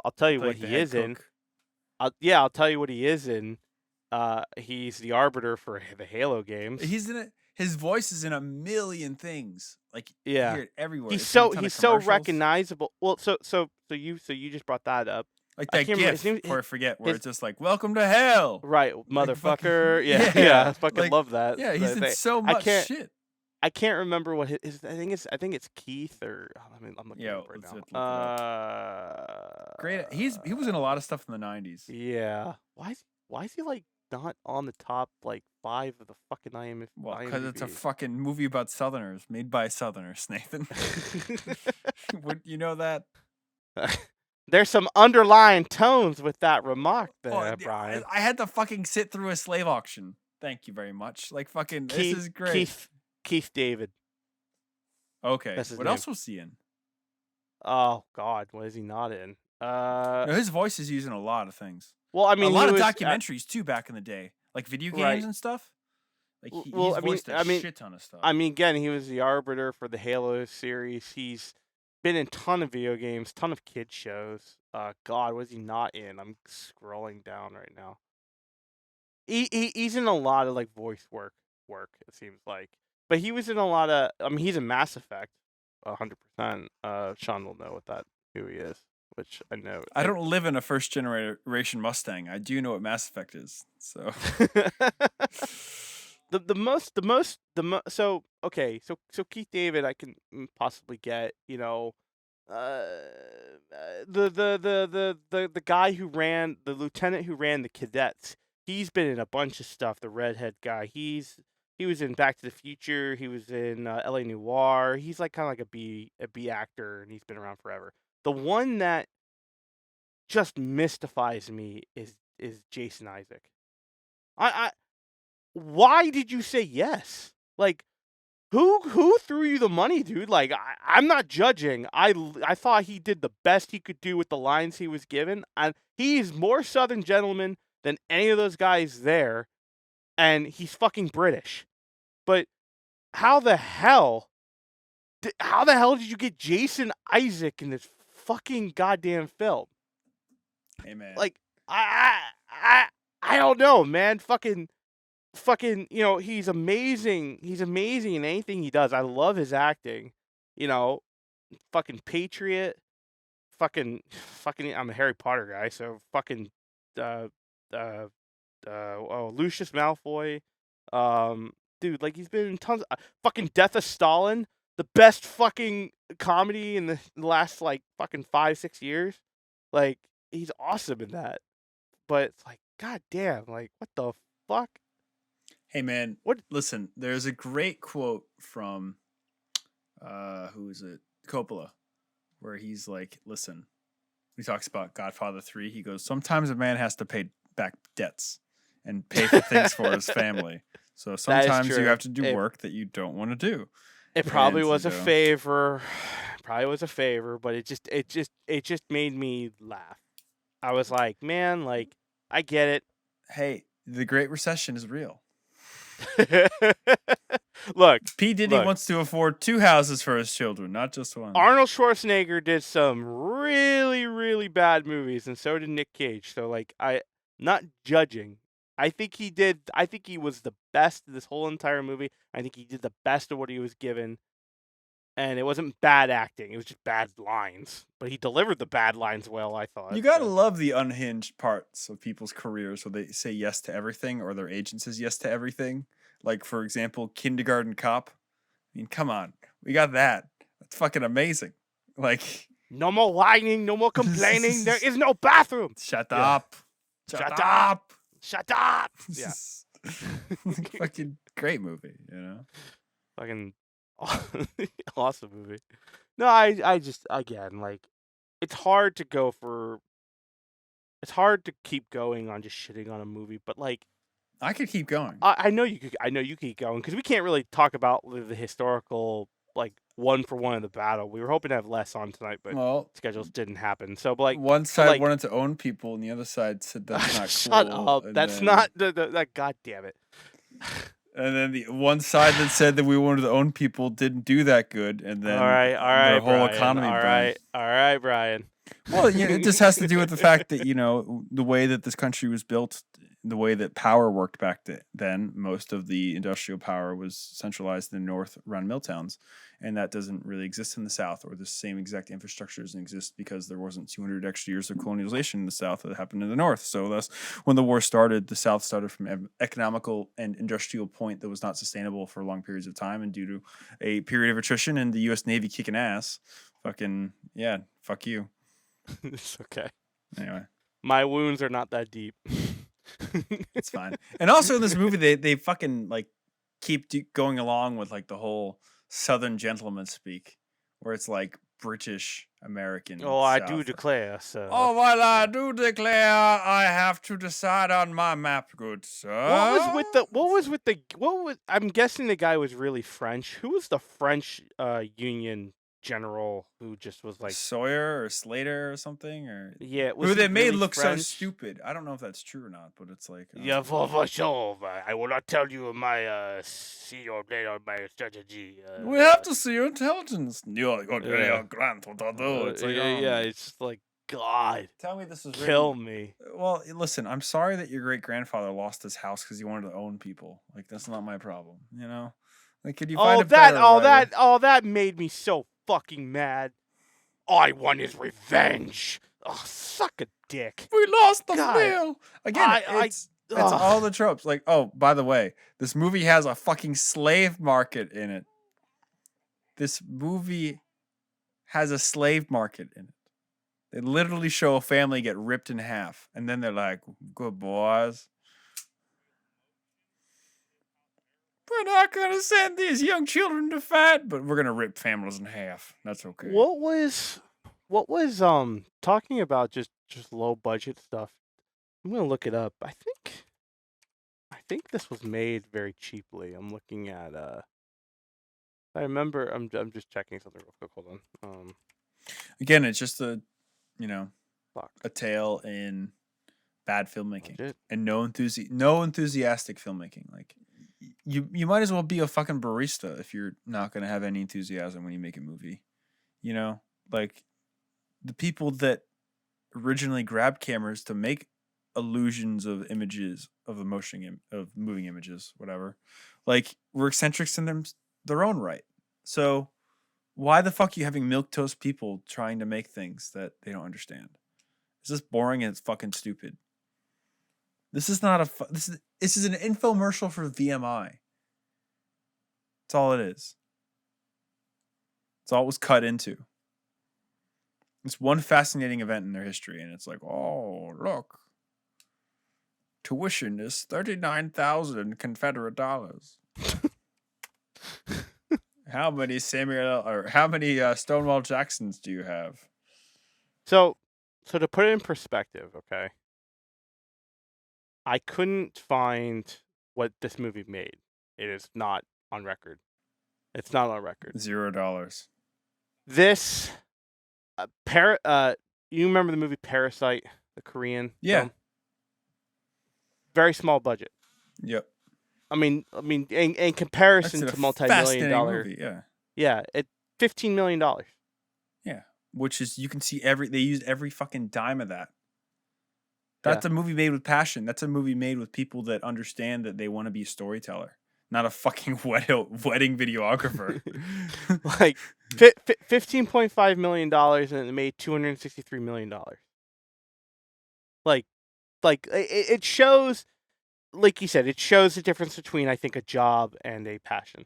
I'll tell you what he is in. I'll tell you what he is in. He's the arbiter for the Halo games. He's in it. His voice is in a million things. Like, yeah, you hear it everywhere. He's so recognizable. Well, so you just brought that up. Like that GIF, before I forget, where it's just like, welcome to hell. Right, motherfucker. Like, I fucking like, love that. Yeah, he's in so much shit. I can't remember what his I think it's Keith or I'm looking at it right now. Great. He was in a lot of stuff in the 90s. Yeah. Why is he like not on the top like 5 of the fucking IMDb? Well, because it's a fucking movie about Southerners made by Southerners, Nathan. Would you know that? There's some underlying tones with that remark there, Brian. I had to fucking sit through a slave auction. Thank you very much. Like fucking, this is great. Keith David. Okay. What else was he in? Oh God, what is he not in? No, his voice is used in a lot of things. Well, I mean, a lot of documentaries too back in the day, like video games and stuff. Like he's voiced a shit ton of stuff. I mean, again, he was the arbiter for the Halo series. been in a ton of video games, ton of kid shows. God, was he not in? I'm scrolling down right now. He's in a lot of like voice work. It seems like, but he was in a lot of. I mean, he's in Mass Effect, 100%. Sean will know who he is, which I know. I don't live in a first generation Mustang. I do know what Mass Effect is. So so okay, so Keith David I can possibly get, uh, the guy who ran the lieutenant who ran the cadets. He's been in a bunch of stuff. The redhead guy. He was in Back to the Future. He was in L.A. Noire. He's like kind of like a B actor, and he's been around forever. The one that just mystifies me is Jason Isaac. I why did you say yes? Like, who threw you the money, dude? Like, I'm not judging. I thought he did the best he could do with the lines he was given. And he's more Southern gentleman than any of those guys there, and he's fucking British. But how the hell did you get Jason Isaac in this fucking goddamn film? hey man. Like, I don't know, man. Fucking, he's amazing. He's amazing in anything he does. I love his acting. Fucking Patriot. Fucking. I'm a Harry Potter guy, so fucking. Lucius Malfoy. Dude, like he's been in tons. Fucking Death of Stalin, the best fucking comedy in the last like fucking 5-6 years. Like he's awesome in that. But it's like, god damn, like what the fuck? Hey man, What? Listen, there's a great quote from who is it? Coppola, where he's like, listen, he talks about Godfather 3. He goes, sometimes a man has to pay back debts and pay for things for his family. So sometimes you have to do work that you don't want to do. It probably was a favor. Probably was a favor, but it just made me laugh. I was like, man, like I get it. Hey, the Great Recession is real. Look, P. Diddy wants to afford 2 houses for his children, not just one. Arnold Schwarzenegger did some really, really bad movies, and so did Nick Cage. So, like, not judging. I think he was the best of this whole entire movie. I think he did the best of what he was given. And it wasn't bad acting. It was just bad lines. But he delivered the bad lines well, I thought. You gotta love the unhinged parts of people's careers where they say yes to everything or their agent says yes to everything. Like, for example, Kindergarten Cop. I mean, come on. We got that. That's fucking amazing. Like, no more whining, no more complaining. There is no bathroom. Shut up. Shut up. Shut up. Yeah. Fucking great movie, Fucking awesome movie. No, I just, again, like, it's hard to keep going on just shitting on a movie, but like, I could keep going. I know you could keep going because we can't really talk about the historical like one for one of the battle. We were hoping to have less on tonight, but schedules didn't happen. So, but like one side wanted to own people, and the other side said that's not shut cool. up. That's not the God damn it. And then the one side that said that we wanted to own people didn't do that good, and then all right, the whole Brian, economy. All right, Brian. Well, it just has to do with the fact that the way that this country was built, the way that power worked back then. Most of the industrial power was centralized in the north around mill towns, and that doesn't really exist in the south, or the same exact infrastructure doesn't exist because there wasn't 200 extra years of colonialization in the south that happened in the north. So thus, when the war started, the south started from an economical and industrial point that was not sustainable for long periods of time, and due to a period of attrition and the U.S. Navy kicking ass, fuck you. It's okay. Anyway, my wounds are not that deep. It's fine. And also in this movie, they fucking like keep going along with like the whole Southern gentleman speak, where it's like British American. Oh, I do declare, sir. Oh, well, I do declare I have to decide on my map, good sir. I'm guessing the guy was really French. Who was the French Union general who just was like, Sawyer or Slater or something, or yeah, was who he they made really look French? so stupid. I don't know if that's true or not, but it's like Yeah, for sure. I will not tell you my see your date or my strategy. we have to see your intelligence. You're Yeah. Grant, what I'll do. It's like, yeah, it's just like, God, tell me this was kill written. me. Well, listen, I'm sorry that your great grandfather lost his house because he wanted to own people. Like, that's not my problem, you know. Like, could you find a better writer? That made me so fucking mad. All I want is revenge. Oh, suck a dick. We lost the God, meal again. It's all the tropes. Like, oh, by the way, this movie has a fucking slave market in it. This movie has a slave market in it. They literally show a family get ripped in half, and then they're like, "Good boys, we're not gonna send these young children to fight, but we're gonna rip families in half. That's okay." what was talking about just low budget stuff? I'm gonna look it up. I think this was made very cheaply. I'm looking at I remember. I'm just checking something real quick. Hold on. Again, it's just a Fuck. tale in bad filmmaking Budget. and no enthusiastic filmmaking. Like, you might as well be a fucking barista if you're not gonna have any enthusiasm when you make a movie. You know, like the people that originally grabbed cameras to make illusions of images of of moving images, whatever, like were eccentrics in their own right. So why the fuck are you having milquetoast people trying to make things that they don't understand? It's just boring and it's fucking stupid. This is not this is an infomercial for VMI. That's all it is. It's all it was cut into. It's one fascinating event in their history, and it's like, oh, look. Tuition is 39,000 Confederate dollars. How many Stonewall Jacksons do you have? So to put it in perspective, okay, I couldn't find what this movie made. It is not on record. It's not on record. $0. This you remember the movie Parasite, the Korean film? Very small budget. Yep. I mean, in comparison to multi-million-dollar movie, yeah. Yeah, $15 million. Yeah, which is, you can see they used every fucking dime of that. That's a movie made with passion. That's a movie made with people that understand that they want to be a storyteller, not a fucking wedding videographer. Like $15.5 million, and it made $263 million. Like it shows, like you said, it shows the difference between, I think, a job and a passion.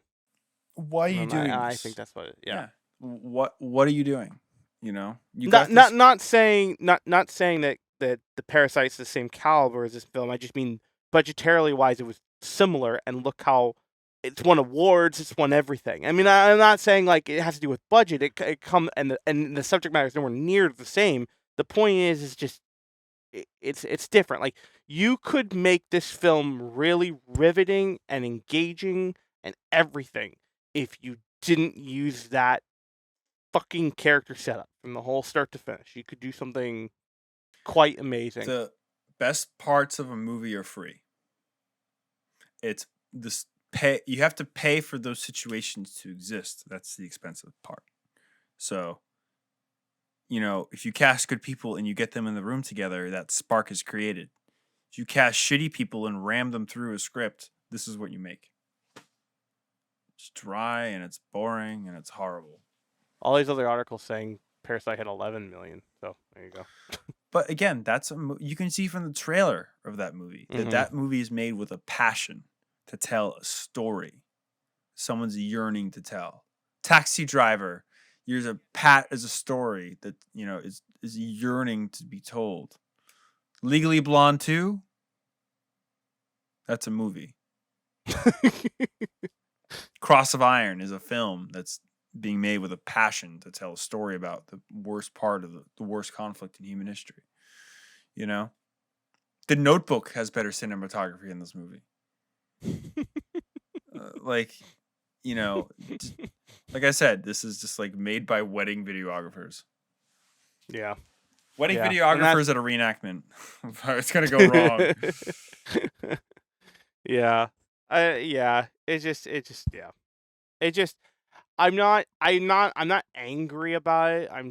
Why are you doing this? I think that's what. Yeah. What are you doing? You know, not saying that the Parasite's the same caliber as this film. I just mean budgetarily wise, it was similar, and look how it's won awards, it's won everything. I mean, I'm not saying like it has to do with budget. It come and the subject matter is nowhere near the same. The point is just it's different. Like, you could make this film really riveting and engaging and everything if you didn't use that fucking character setup from the whole start to finish. You could do something quite amazing. The best parts of a movie are free. It's this you have to pay for those situations to exist. That's the expensive part. So, if you cast good people and you get them in the room together, that spark is created. If you cast shitty people and ram them through a script, this is what you make. It's dry and it's boring and it's horrible. All these other articles saying Parasite had 11 million. So there you go. But again, you can see from the trailer of that movie that movie is made with a passion to tell a story. Someone's yearning to tell. Taxi Driver, here's a story that is yearning to be told. Legally Blonde 2, that's a movie. Cross of Iron is a film that's being made with a passion to tell a story about the worst part of the worst conflict in human history. The Notebook has better cinematography in this movie. like I said, this is just like made by wedding videographers. Yeah. Wedding Yeah. videographers at a reenactment. It's gonna go wrong. Yeah. Yeah. Yeah. It just, I'm not angry about it. I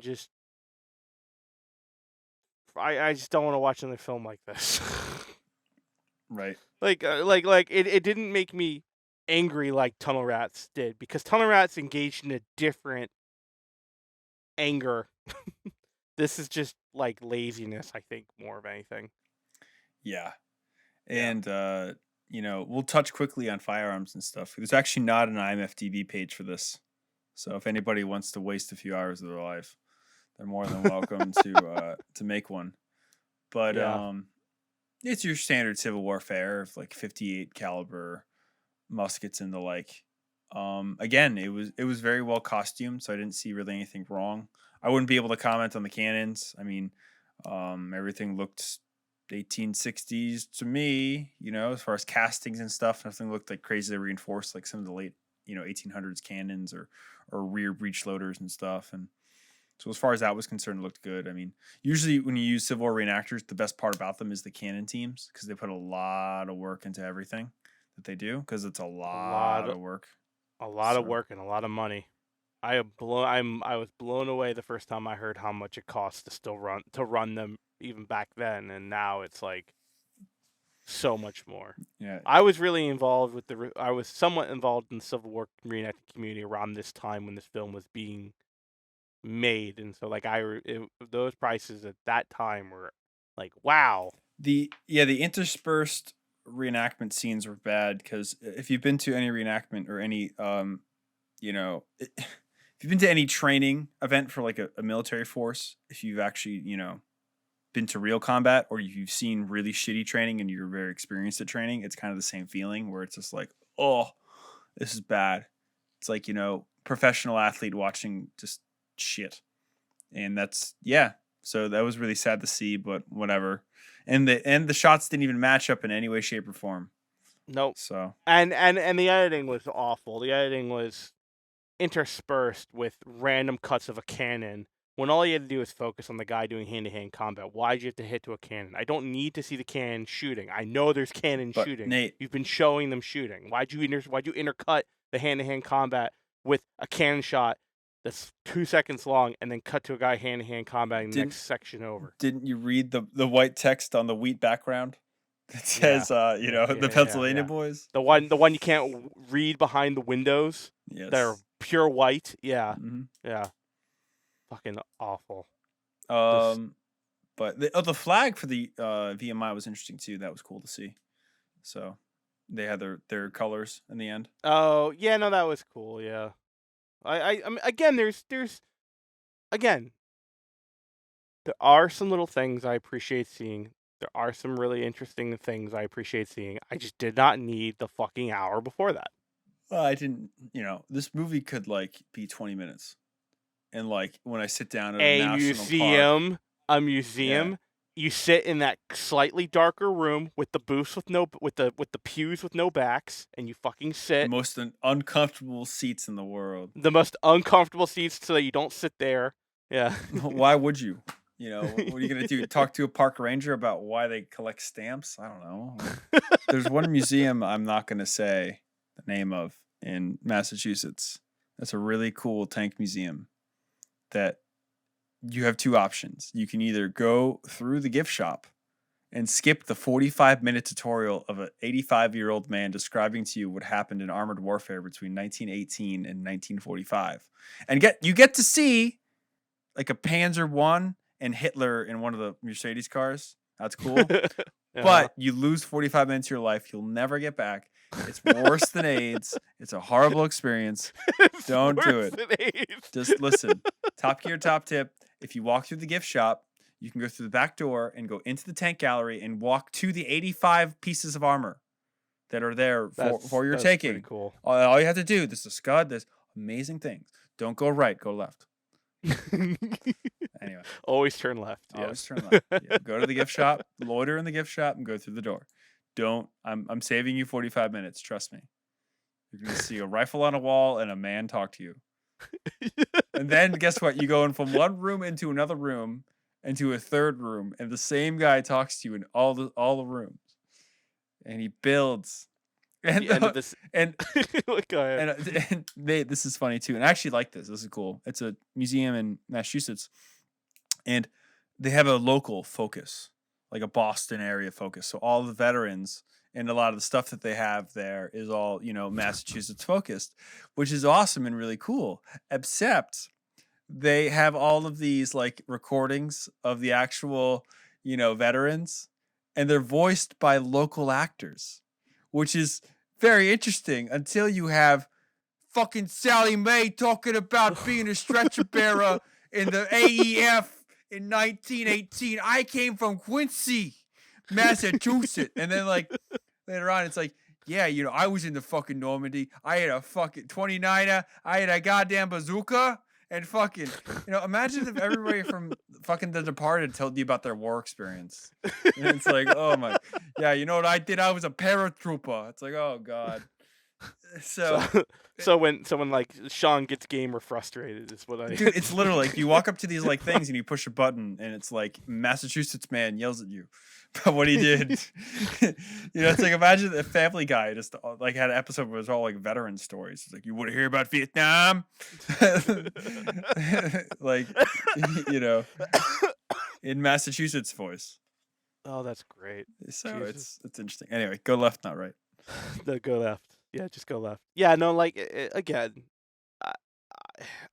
just don't want to watch another film like this. Right. Like it didn't make me angry like Tunnel Rats did, because Tunnel Rats engaged in a different anger. This is just like laziness, I think, more of anything. Yeah. Yeah. And we'll touch quickly on firearms and stuff. There's actually not an IMFDB page for this. So if anybody wants to waste a few hours of their life, they're more than welcome to make one. But Yeah. it's your standard Civil War fare of like 58 caliber muskets and the like. Again, it was very well costumed, so I didn't see really anything wrong. I wouldn't be able to comment on the cannons. I mean, everything looked 1860s to me, as far as castings and stuff. Nothing looked like crazily reinforced like some of the late, 1800s cannons or rear breech loaders and stuff. And so as far as that was concerned, it looked good. I mean, usually when you use Civil War reenactors, the best part about them is the cannon teams, because they put a lot of work into everything that they do, because it's a lot of work. A lot of work and a lot of money. I was blown away the first time I heard how much it costs to run them, even back then, and now it's like so much more. Yeah. I was really involved with I was somewhat involved in the Civil War reenacting community around this time when this film was being made, and so like those prices at that time were like, wow. The interspersed reenactment scenes were bad, because if you've been to any reenactment or any if you've been to any training event for like a military force, if you've actually been to real combat, or if you've seen really shitty training and you're very experienced at training, it's kind of the same feeling where it's just like, oh, this is bad. It's like, professional athlete watching just shit. And that's, yeah. So that was really sad to see, but whatever. And the shots didn't even match up in any way, shape, or form. Nope. So and the editing was awful. The editing was interspersed with random cuts of a cannon when all you had to do is focus on the guy doing hand-to-hand combat. Why'd you have to hit to a cannon? I don't need to see the cannon shooting. I know there's cannon shooting. Nate, you've been showing them shooting. Why'd you intercut the hand-to-hand combat with a cannon shot that's 2 seconds long and then cut to a guy hand-to-hand combat in the next section over? Didn't you read the white text on the wheat background that says the Pennsylvania boys? The one you can't read behind the windows. Yes. They're pure white. Yeah. Mm-hmm. Yeah. Fucking awful. But the flag for the VMI was interesting too. That was cool to see. So they had their colors in the end. Oh yeah, no, that was cool. Yeah. I mean, again, there's again, there are some little things I appreciate seeing. There are some really interesting things I appreciate seeing. I just did not need the fucking hour before that. Well, I didn't. This movie could like be 20 minutes. And like when I sit down at a museum, Yeah. you sit in that slightly darker room with the booths with the pews with no backs, and you fucking sit. The most uncomfortable seats in the world. The most uncomfortable seats, so that you don't sit there. Yeah. Why would you? What are you gonna do? Talk to a park ranger about why they collect stamps? I don't know. There's one museum I'm not gonna say the name of in Massachusetts. That's a really cool tank museum. That you have two options. You can either go through the gift shop and skip the 45-minute tutorial of an 85-year-old man describing to you what happened in armored warfare between 1918 and 1945. And you get to see like a Panzer I and Hitler in one of the Mercedes cars. That's cool. But you lose 45 minutes of your life. You'll never get back. It's worse than AIDS. It's a horrible experience. Don't do it. Just listen. Top gear, top tip. If you walk through the gift shop, you can go through the back door and go into the tank gallery and walk to the 85 pieces of armor that are there for your taking. Pretty cool. All you have to do, this is Scud, there's amazing things. Don't go right, go left. Anyway. Always turn left. Always turn left. Yeah. Go to the gift shop, loiter in the gift shop, and go through the door. I'm saving you 45 minutes. Trust me. You're going to see a rifle on a wall and a man talk to you. And then guess what? You go in from one room into another room, into a third room, and the same guy talks to you in all the rooms. And he builds. And The end of this. and Go ahead. and this is funny too. And I actually like this. This is cool. It's a museum in Massachusetts, and they have a local focus, like a Boston area focus. So all the veterans and a lot of the stuff that they have there is all, Massachusetts focused, which is awesome and really cool. Except they have all of these like recordings of the actual, veterans, and they're voiced by local actors, which is very interesting until you have fucking Sally Mae talking about being a stretcher bearer in the AEF in 1918. I came from Quincy, Massachusetts. And then like later on, it's like, yeah, I was in the fucking Normandy. I had a fucking 29er. I had a goddamn bazooka. And fucking, imagine if everybody from fucking The Departed told you about their war experience. And it's like, oh my, yeah, you know what I did? I was a paratrooper. It's like, oh God. So when like Sean gets gamer frustrated is what I. Dude, it's literally like you walk up to these like things and you push a button and it's like Massachusetts man yells at you about what he did. It's like imagine if Family Guy just like had an episode where it was all like veteran stories. It's like, you want to hear about Vietnam? Like, in Massachusetts voice. Oh, that's great. So Jesus. it's interesting. Anyway, go left, not right. No, go left. Yeah, just go left. Yeah, no, like again,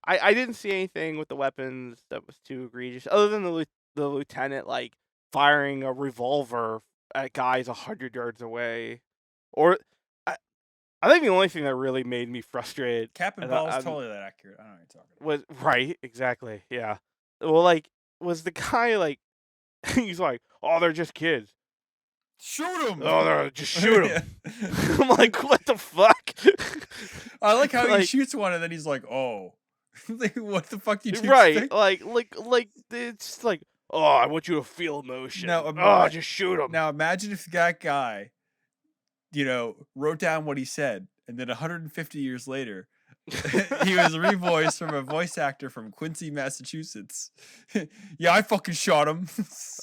I didn't see anything with the weapons that was too egregious, other than the lieutenant like firing a revolver at guys 100 yards away, or I think the only thing that really made me frustrated. Cap and ball is totally that accurate. I don't know what you're talking about. Was right, exactly, yeah. Well, like, was the guy like, he's like, oh, they're just kids. Shoot him! Oh, they're just shoot him. I'm like, what the fuck? I like how he shoots one and then he's like, oh. Like, what the fuck did you right, expect? like it's like, oh, I want you to feel emotion. Now, just shoot him. Now imagine if that guy, wrote down what he said, and then 150 years later, he was revoiced from a voice actor from Quincy, Massachusetts. Yeah, I fucking shot him.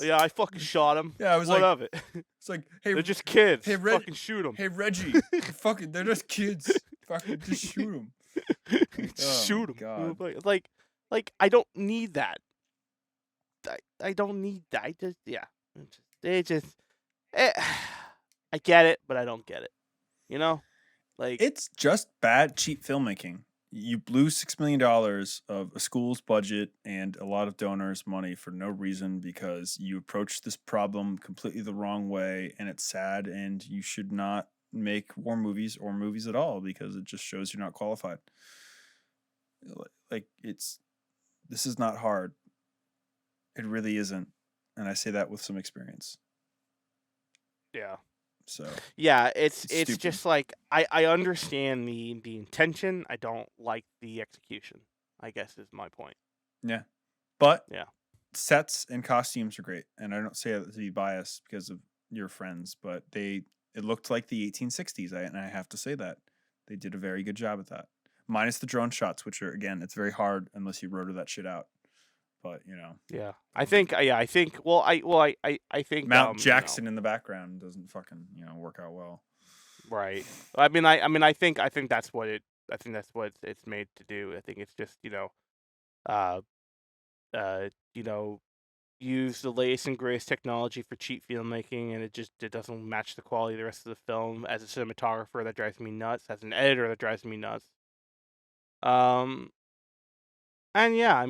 Yeah, I fucking shot him. Yeah, I was what like, of it? It's like, hey, they're just kids. Hey, fucking shoot them. Hey, Reggie, they're just kids. Fucking just shoot them. Shoot them. Like I don't need that. I don't need that. I get it, but I don't get it. Like it's just bad, cheap filmmaking. You blew $6 million of a school's budget and a lot of donors' money for no reason because you approached this problem completely the wrong way, and it's sad. And you should not make war movies or movies at all because it just shows you're not qualified. Like this is not hard. It really isn't, and I say that with some experience. Yeah. So yeah, it's stupid. just like I understand the intention. I don't like the execution, I guess is my point. Yeah. But yeah, sets and costumes are great, and I don't say that to be biased because of your friends, but it looked like the 1860s, and I have to say that they did a very good job at that. Minus the drone shots, which are, again, it's very hard unless you rotor that shit out. But yeah, I think I think Mount Jackson in the background doesn't fucking work out well. Right. I think that's what it's made to do. I think it's just use the latest and greatest technology for cheap filmmaking, and it doesn't match the quality of the rest of the film. As a cinematographer, that drives me nuts. As an editor, that drives me nuts. And yeah,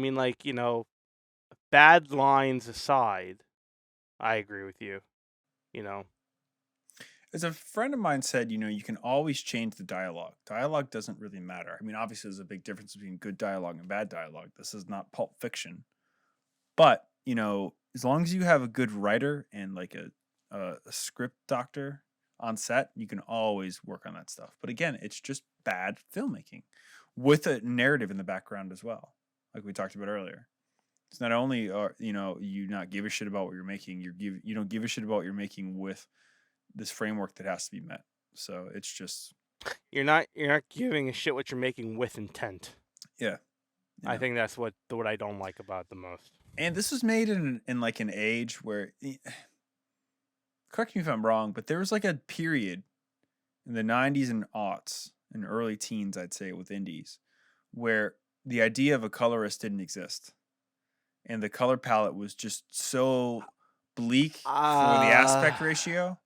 bad lines aside, I agree with you. As a friend of mine said, you can always change the dialogue. Dialogue doesn't really matter. I mean, obviously, there's a big difference between good dialogue and bad dialogue. This is not Pulp Fiction. But, as long as you have a good writer and like a script doctor on set, you can always work on that stuff. But again, it's just bad filmmaking with a narrative in the background as well, like we talked about earlier. It's not only you not give a shit about what you're making, you don't give a shit about what you're making with this framework that has to be met. So it's just You're not giving a shit what you're making with intent. Yeah. I think that's what I don't like about it the most. And this was made in like an age where, correct me if I'm wrong, but there was like a period in the 90s and aughts and early teens, I'd say, with indies, where the idea of a colorist didn't exist. And the color palette was just so bleak for the aspect ratio.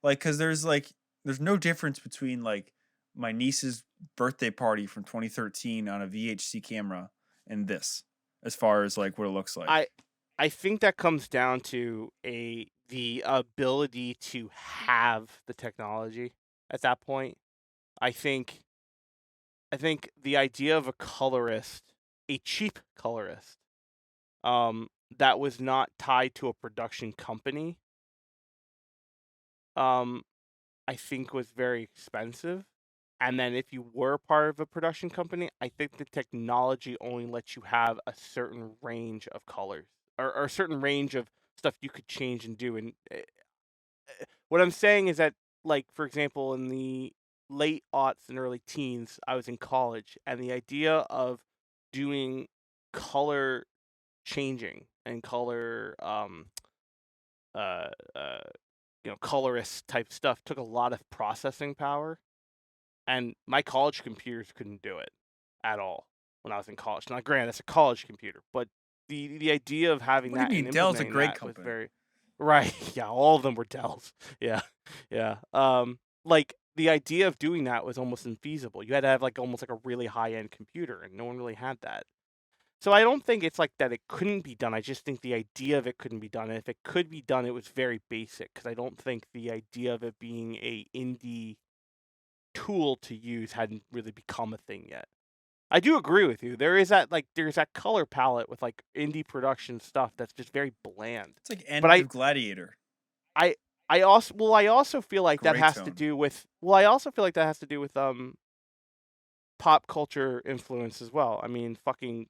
Like, because there's no difference between like my niece's birthday party from 2013 on a VHC camera and this, as far as like what it looks like. I think that comes down to the ability to have the technology at that point. I think the idea of a colorist, a cheap colorist, that was not tied to a production company, I think was very expensive. And then if you were part of a production company, I think the technology only lets you have a certain range of colors or a certain range of stuff you could change and do. And what I'm saying is that, like, for example, in the late aughts and early teens, I was in college, and the idea of doing color changing and color, uh, uh, colorist type stuff took a lot of processing power. And my college computers couldn't do it at all when I was in college. Now, granted, that's a college computer, but the idea of having What do you that mean? and Dell's a implementing great that was company. very right. Yeah, all of them were Dells. Yeah, yeah. Like the idea of doing that was almost infeasible. You had to have like almost like a really high end computer, and no one really had that. So I don't think it's like that it couldn't be done. I just think the idea of it couldn't be done. And if it could be done, it was very basic because I don't think the idea of it being a indie tool to use hadn't really become a thing yet. I do agree with you. There's that color palette with like indie production stuff that's just very bland. It's like End But of Gladiator. I I also feel like that Gray has tone. to do with I also feel like that has to do with pop culture influence as well. I mean, fucking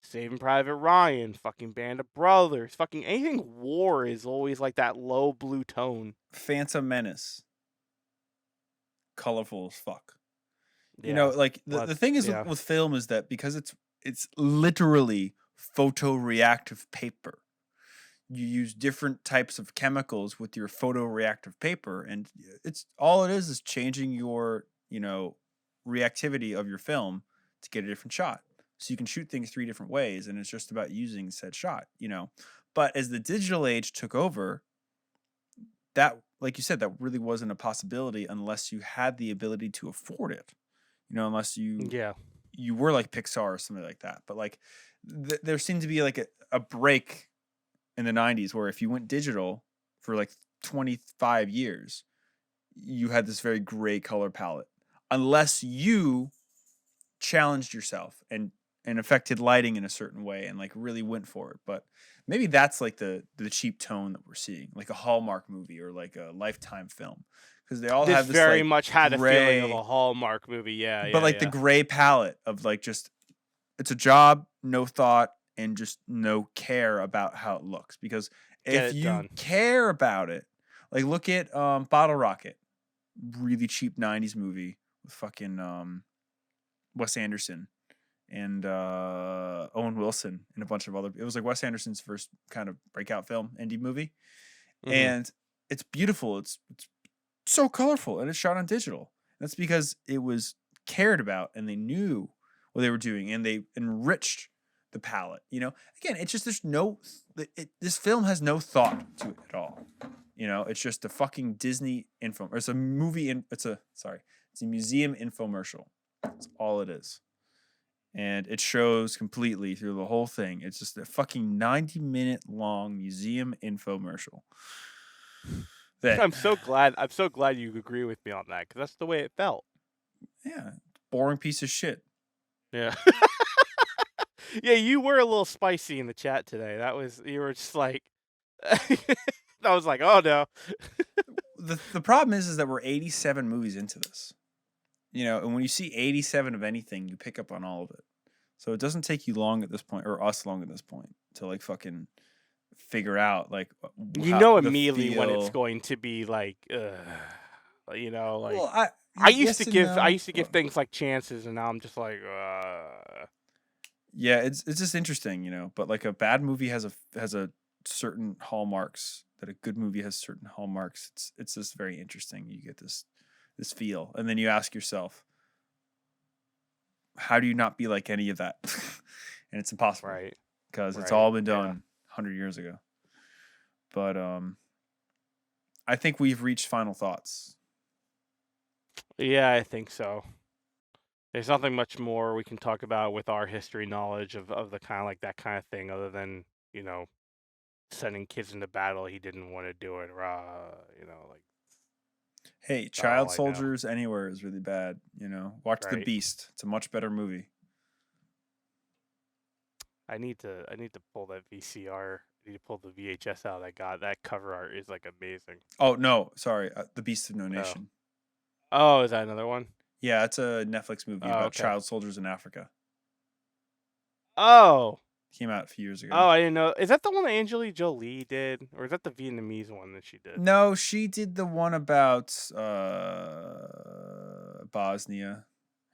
Saving Private Ryan, fucking Band of Brothers, fucking anything war is always like that low blue tone. Phantom Menace. Colorful as fuck. Yeah. You know, like the thing is with film is that because it's literally photoreactive paper. You use different types of chemicals with your photoreactive paper, and it's all it is changing your, reactivity of your film to get a different shot. So you can shoot things 3 different ways, and it's just about using said shot, But as the digital age took over, that, like you said, that really wasn't a possibility unless you had the ability to afford it. Unless you were like Pixar or something like that. But like there seemed to be like a break in the 90s where if you went digital for like 25 years, you had this very gray color palette unless you challenged yourself and affected lighting in a certain way and like really went for it. But maybe that's like the cheap tone that we're seeing, like a Hallmark movie or like a Lifetime film, because they all have this very like much had gray, a feeling of a Hallmark movie. But like the gray palette of like just it's a job, no thought, and just no care about how it looks. Because if you care about it, like look at Bottle Rocket, really cheap 90s movie with fucking Wes Anderson and Owen Wilson and a bunch of other. It was like Wes Anderson's first kind of breakout film, indie movie, and it's beautiful. It's so colorful, and it's shot on digital. That's because it was cared about, and they knew what they were doing, and they enriched the palette. Again, it's just this film has no thought to it at all. It's just a fucking Disney info. Or it's a movie. It's a museum infomercial. That's all it is. And it shows completely through the whole thing. It's just a fucking 90-minute long museum infomercial. I'm so glad you agree with me on that, because that's the way it felt. Yeah, boring piece of shit. Yeah. Yeah, you were a little spicy in the chat today. You were just like, I was like, oh no. The problem is that we're 87 movies into this. And when you see 87 of anything, you pick up on all of it. So it doesn't take you long at this point, or us long at this point, to like fucking figure out like immediately when it's going to be like, like. Well, I used Yes to and give no. things like chances, and now I'm just like, Yeah, it's just interesting, you know. But like a bad movie has a certain hallmarks that a good movie has certain hallmarks. It's just very interesting. You get this feel, and then you ask yourself, how do you not be like any of that? And it's impossible right, because it's right, all been done yeah, 100 years ago. But I think we've reached final thoughts. yeah, I think so. There's nothing much more we can talk about with our history knowledge of the kind of like that kind of thing, other than you know sending kids into battle. He didn't want to do it. Like Hey, about Child all I know. Soldiers Anywhere is really bad. You know, watch The Right. Beast. It's a much better movie. I need to pull that VCR. I need to pull the VHS out. I got that cover art is like amazing. Oh no, sorry, The Beast of No Oh. Nation. Oh, is that another one? Yeah, it's a Netflix movie Oh, about okay. child soldiers in Africa. Oh. Came out a few years ago. Oh, I didn't know. Is that the one that Angelina Jolie did, or is that the Vietnamese one that she did? No, she did the one about Bosnia,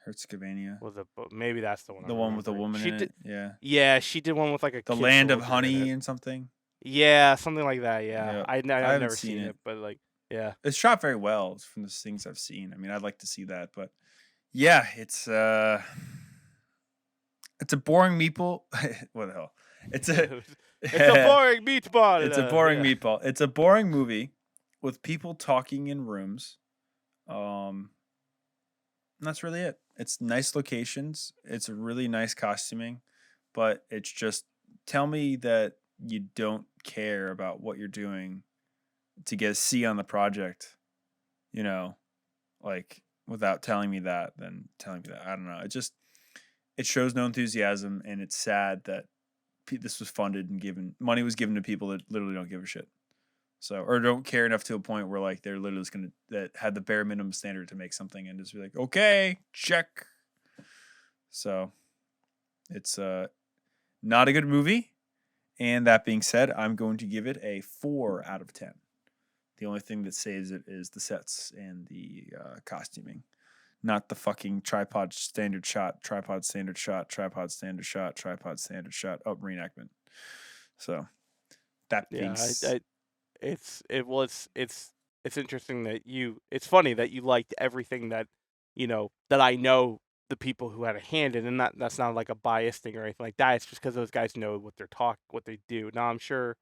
Herzegovina. Was it? Maybe that's the one The I'm one with the remembering. woman She in did. it. Yeah. Yeah, she did one with like a The kid Land of soldier in Honey it. and something. Yeah, something like that. Yeah, Yeah. I've I haven't never seen seen it. it, but like, yeah, It's shot very well from the things I've seen. I mean, I'd like to see that, but yeah, it's a boring meatball. What the hell? It's a it's a boring meatball. it's a boring Yeah, meatball. It's a boring movie with people talking in rooms. Um, and that's really it. It's nice locations. It's really nice costuming, but it's just tell me that you don't care about what you're doing to get a C on the project. You know, like without telling me that, then telling me that I don't know. It shows no enthusiasm, and it's sad that this was funded and given money was given to people that literally don't give a shit. So or don't care enough to a point where like they're literally just gonna that had the bare minimum standard to make something and just be like, okay, check. So it's not a good movie. And that being said, I'm going to give it a 4 out of 10. The only thing that saves it is the sets and the costuming, not the fucking tripod standard shot, tripod standard shot, tripod standard shot, tripod standard shot, reenactment. So that being yeah. It's interesting that you. It's funny that you liked everything that that I know the people who had a hand in, and that's not like a bias thing or anything like that. It's just because those guys know what they do. Now I'm sure,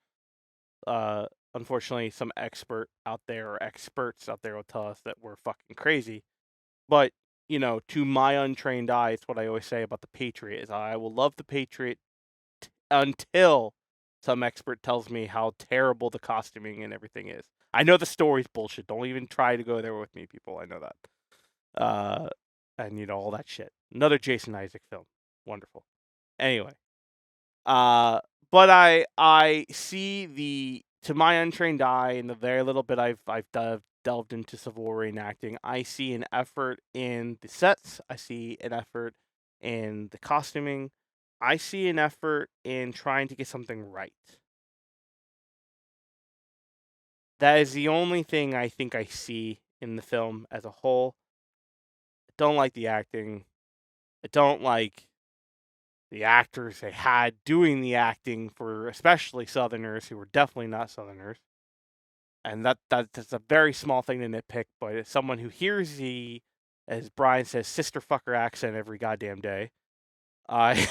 uh, unfortunately, some expert out there or experts out there will tell us that we're fucking crazy. But to my untrained eye, it's what I always say about the Patriot: is I will love the Patriot until some expert tells me how terrible the costuming and everything is. I know the story's bullshit. Don't even try to go there with me, people. I know that. Uh, and all that shit. Another Jason Isaac film. Wonderful. Anyway, uh, but I see to my untrained eye and the very little bit I've delved into Civil War reenacting, I see an effort in the sets. I see an effort in the costuming. I see an effort in trying to get something right. That is the only thing I think I see in the film as a whole. I don't like the acting. I don't like the actors they had doing the acting for especially Southerners who were definitely not Southerners. And that's a very small thing to nitpick, but as someone who hears the, as Brian says, sister fucker accent every goddamn day, I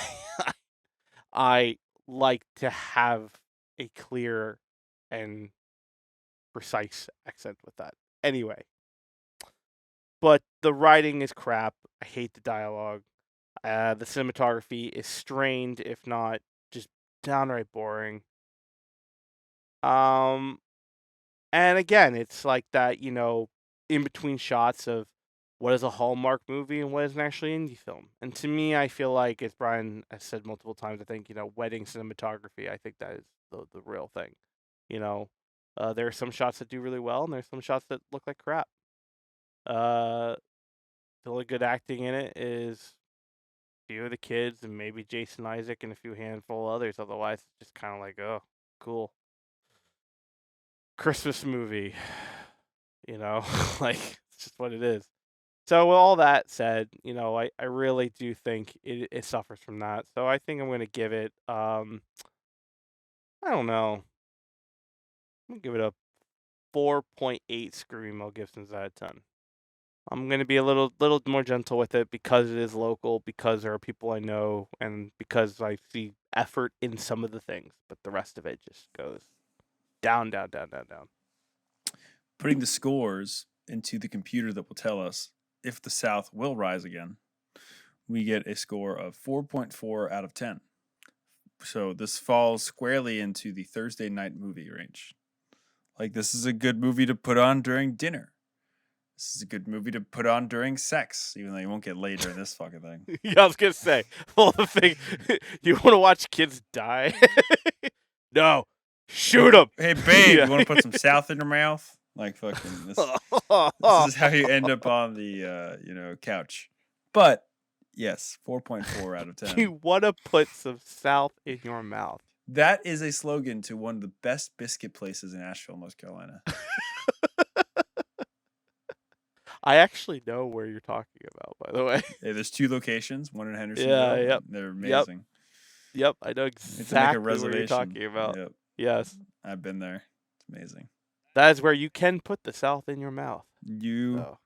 I like to have a clear and precise accent with that. Anyway, but the writing is crap. I hate the dialogue. The cinematography is strained, if not just downright boring. Um, and again, it's like that, in between shots of what is a Hallmark movie and what is an actually indie film. And to me, I feel like, as Brian has said multiple times, I think, wedding cinematography, I think that is the real thing. You know, there are some shots that do really well, and there's some shots that look like crap. The only good acting in it is a few of the kids and maybe Jason Isaac and a few handful of others. Otherwise, it's just kind of like, oh, cool. Christmas movie, like it's just what it is. So with all that said, I really do think it suffers from that. So I think I'm gonna give it I don't know. I'm gonna give it a 4.8 screamo Gibsons out of 10. I'm gonna be a little more gentle with it because it is local, because there are people I know, and because I see effort in some of the things, but the rest of it just goes down, down, down, down, down. Putting the scores into the computer that will tell us if the South will rise again, we get a score of 4.4 out of 10. So this falls squarely into the Thursday night movie range. Like, this is a good movie to put on during dinner. This is a good movie to put on during sex, even though you won't get laid during this fucking thing. Yeah, I was gonna say, well, the thing, you want to watch kids die? No, shoot them. Hey, babe, Yeah. you want to put some South in your mouth? Like, fucking, this is how you end up on the, couch. But, yes, 4.4 out of 10. You want to put some South in your mouth. That is a slogan to one of the best biscuit places in Asheville, North Carolina. I actually know where you're talking about, by the way. Hey, there's 2 locations, one in Hendersonville. Yeah, yep. They're amazing. Yep, I know You have to make a exactly what reservation. you're talking about. Yep, Yes. I've been there. It's amazing. That is where you can put the South in your mouth. So.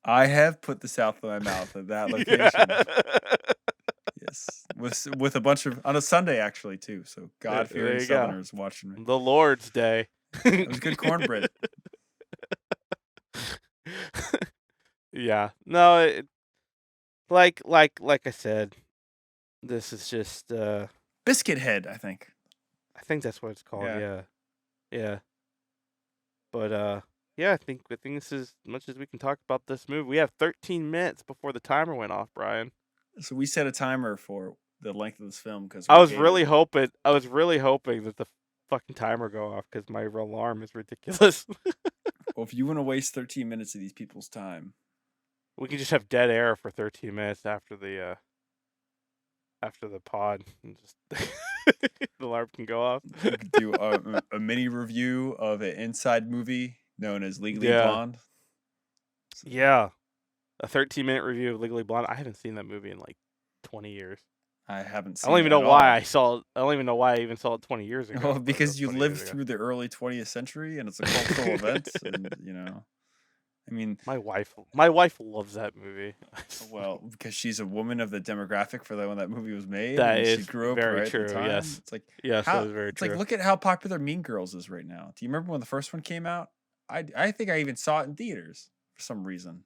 I have put the South in my mouth at that location. Yes, with a bunch of, on a Sunday actually too. So God-fearing Southerners watching me. The Lord's Day. It was good cornbread. Yeah. No. Like I said, this is just. Biscuit Head, I think. I think that's what it's called. Yeah. Yeah. But yeah, I think this is as much as we can talk about this movie. We have 13 minutes before the timer went off, Brian. So we set a timer for the length of this film because I was really hoping that the fucking timer go off because my alarm is ridiculous. Well, if you want to waste 13 minutes of these people's time, we can just have dead air for 13 minutes after the pod, and just the alarm can go off. we could do a mini review of an inside movie known as Legally Blonde. Yeah. A 13-minute review of Legally Blonde. I haven't seen that movie in like 20 years. I haven't seen I don't even know it why all. I saw it. I don't even know why I even saw it 20 years ago. Well, because you 20 lived years ago. through the early 20th century and it's a cultural event. And, I mean, My wife loves that movie. well, because she's a woman of the demographic for when that movie was made. That and is she grew up very right true. At the time. Yes, It's like, yes, that is very it's true. like, look at how popular Mean Girls is right now. Do you remember when the first one came out? I think I even saw it in theaters for some reason.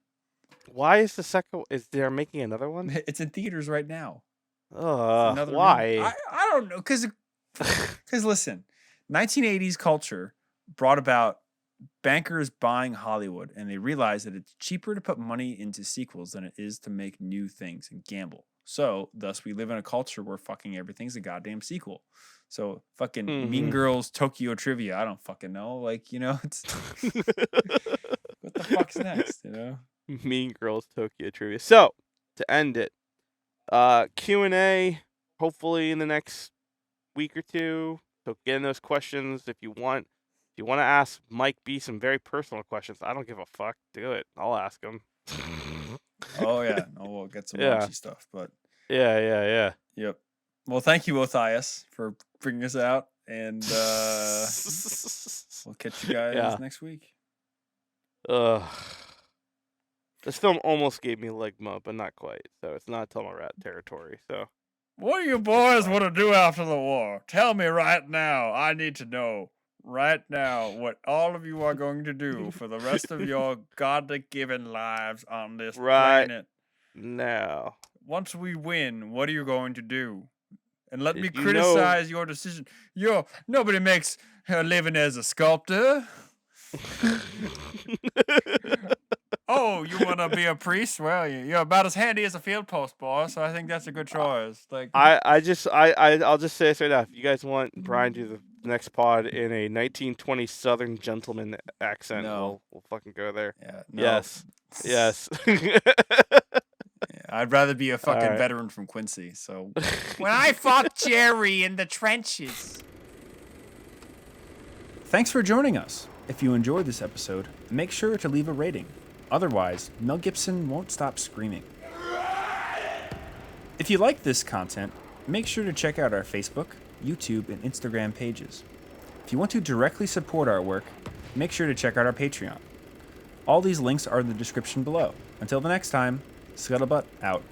Why is the second? Is they're making another one? It's in theaters right now. Why? I don't know, because listen, 1980s culture brought about bankers buying Hollywood, and they realized that it's cheaper to put money into sequels than it is to make new things and gamble. So, thus, we live in a culture where fucking everything's a goddamn sequel. So, fucking Mean Girls Tokyo Trivia, I don't fucking know. Like, it's what the fuck's next, Mean Girls Tokyo Trivia. So, to end it, Q&A, hopefully in the next week or two. So get in those questions if you want. If you want to ask Mike B some very personal questions, I don't give a fuck. Do it. I'll ask him. Oh, yeah. No, we'll get some raunchy stuff. But Yeah. Yep. Well, thank you, Othaius, for bringing us out. And we'll catch you guys next week. This film almost gave me ligma, but not quite. So it's not Tunnel Rat territory. So, what do you boys want to do after the war? Tell me right now. I need to know right now what all of you are going to do for the rest of your God-given lives on this planet. Now, once we win, what are you going to do? And let me criticize your decision. Nobody makes a living as a sculptor. Oh, you want to be a priest? Well, you're about as handy as a field post, boy. So I think that's a good choice. Like, I'll just say this right now. If you guys want Brian to do the next pod in a 1920s Southern gentleman accent, we'll fucking go there. Yeah. No. Yes. I'd rather be a fucking veteran from Quincy. So when I fought Jerry in the trenches. Thanks for joining us. If you enjoyed this episode, make sure to leave a rating. Otherwise, Mel Gibson won't stop screaming. If you like this content, make sure to check out our Facebook, YouTube, and Instagram pages. If you want to directly support our work, make sure to check out our Patreon. All these links are in the description below. Until the next time, Scuttlebutt out.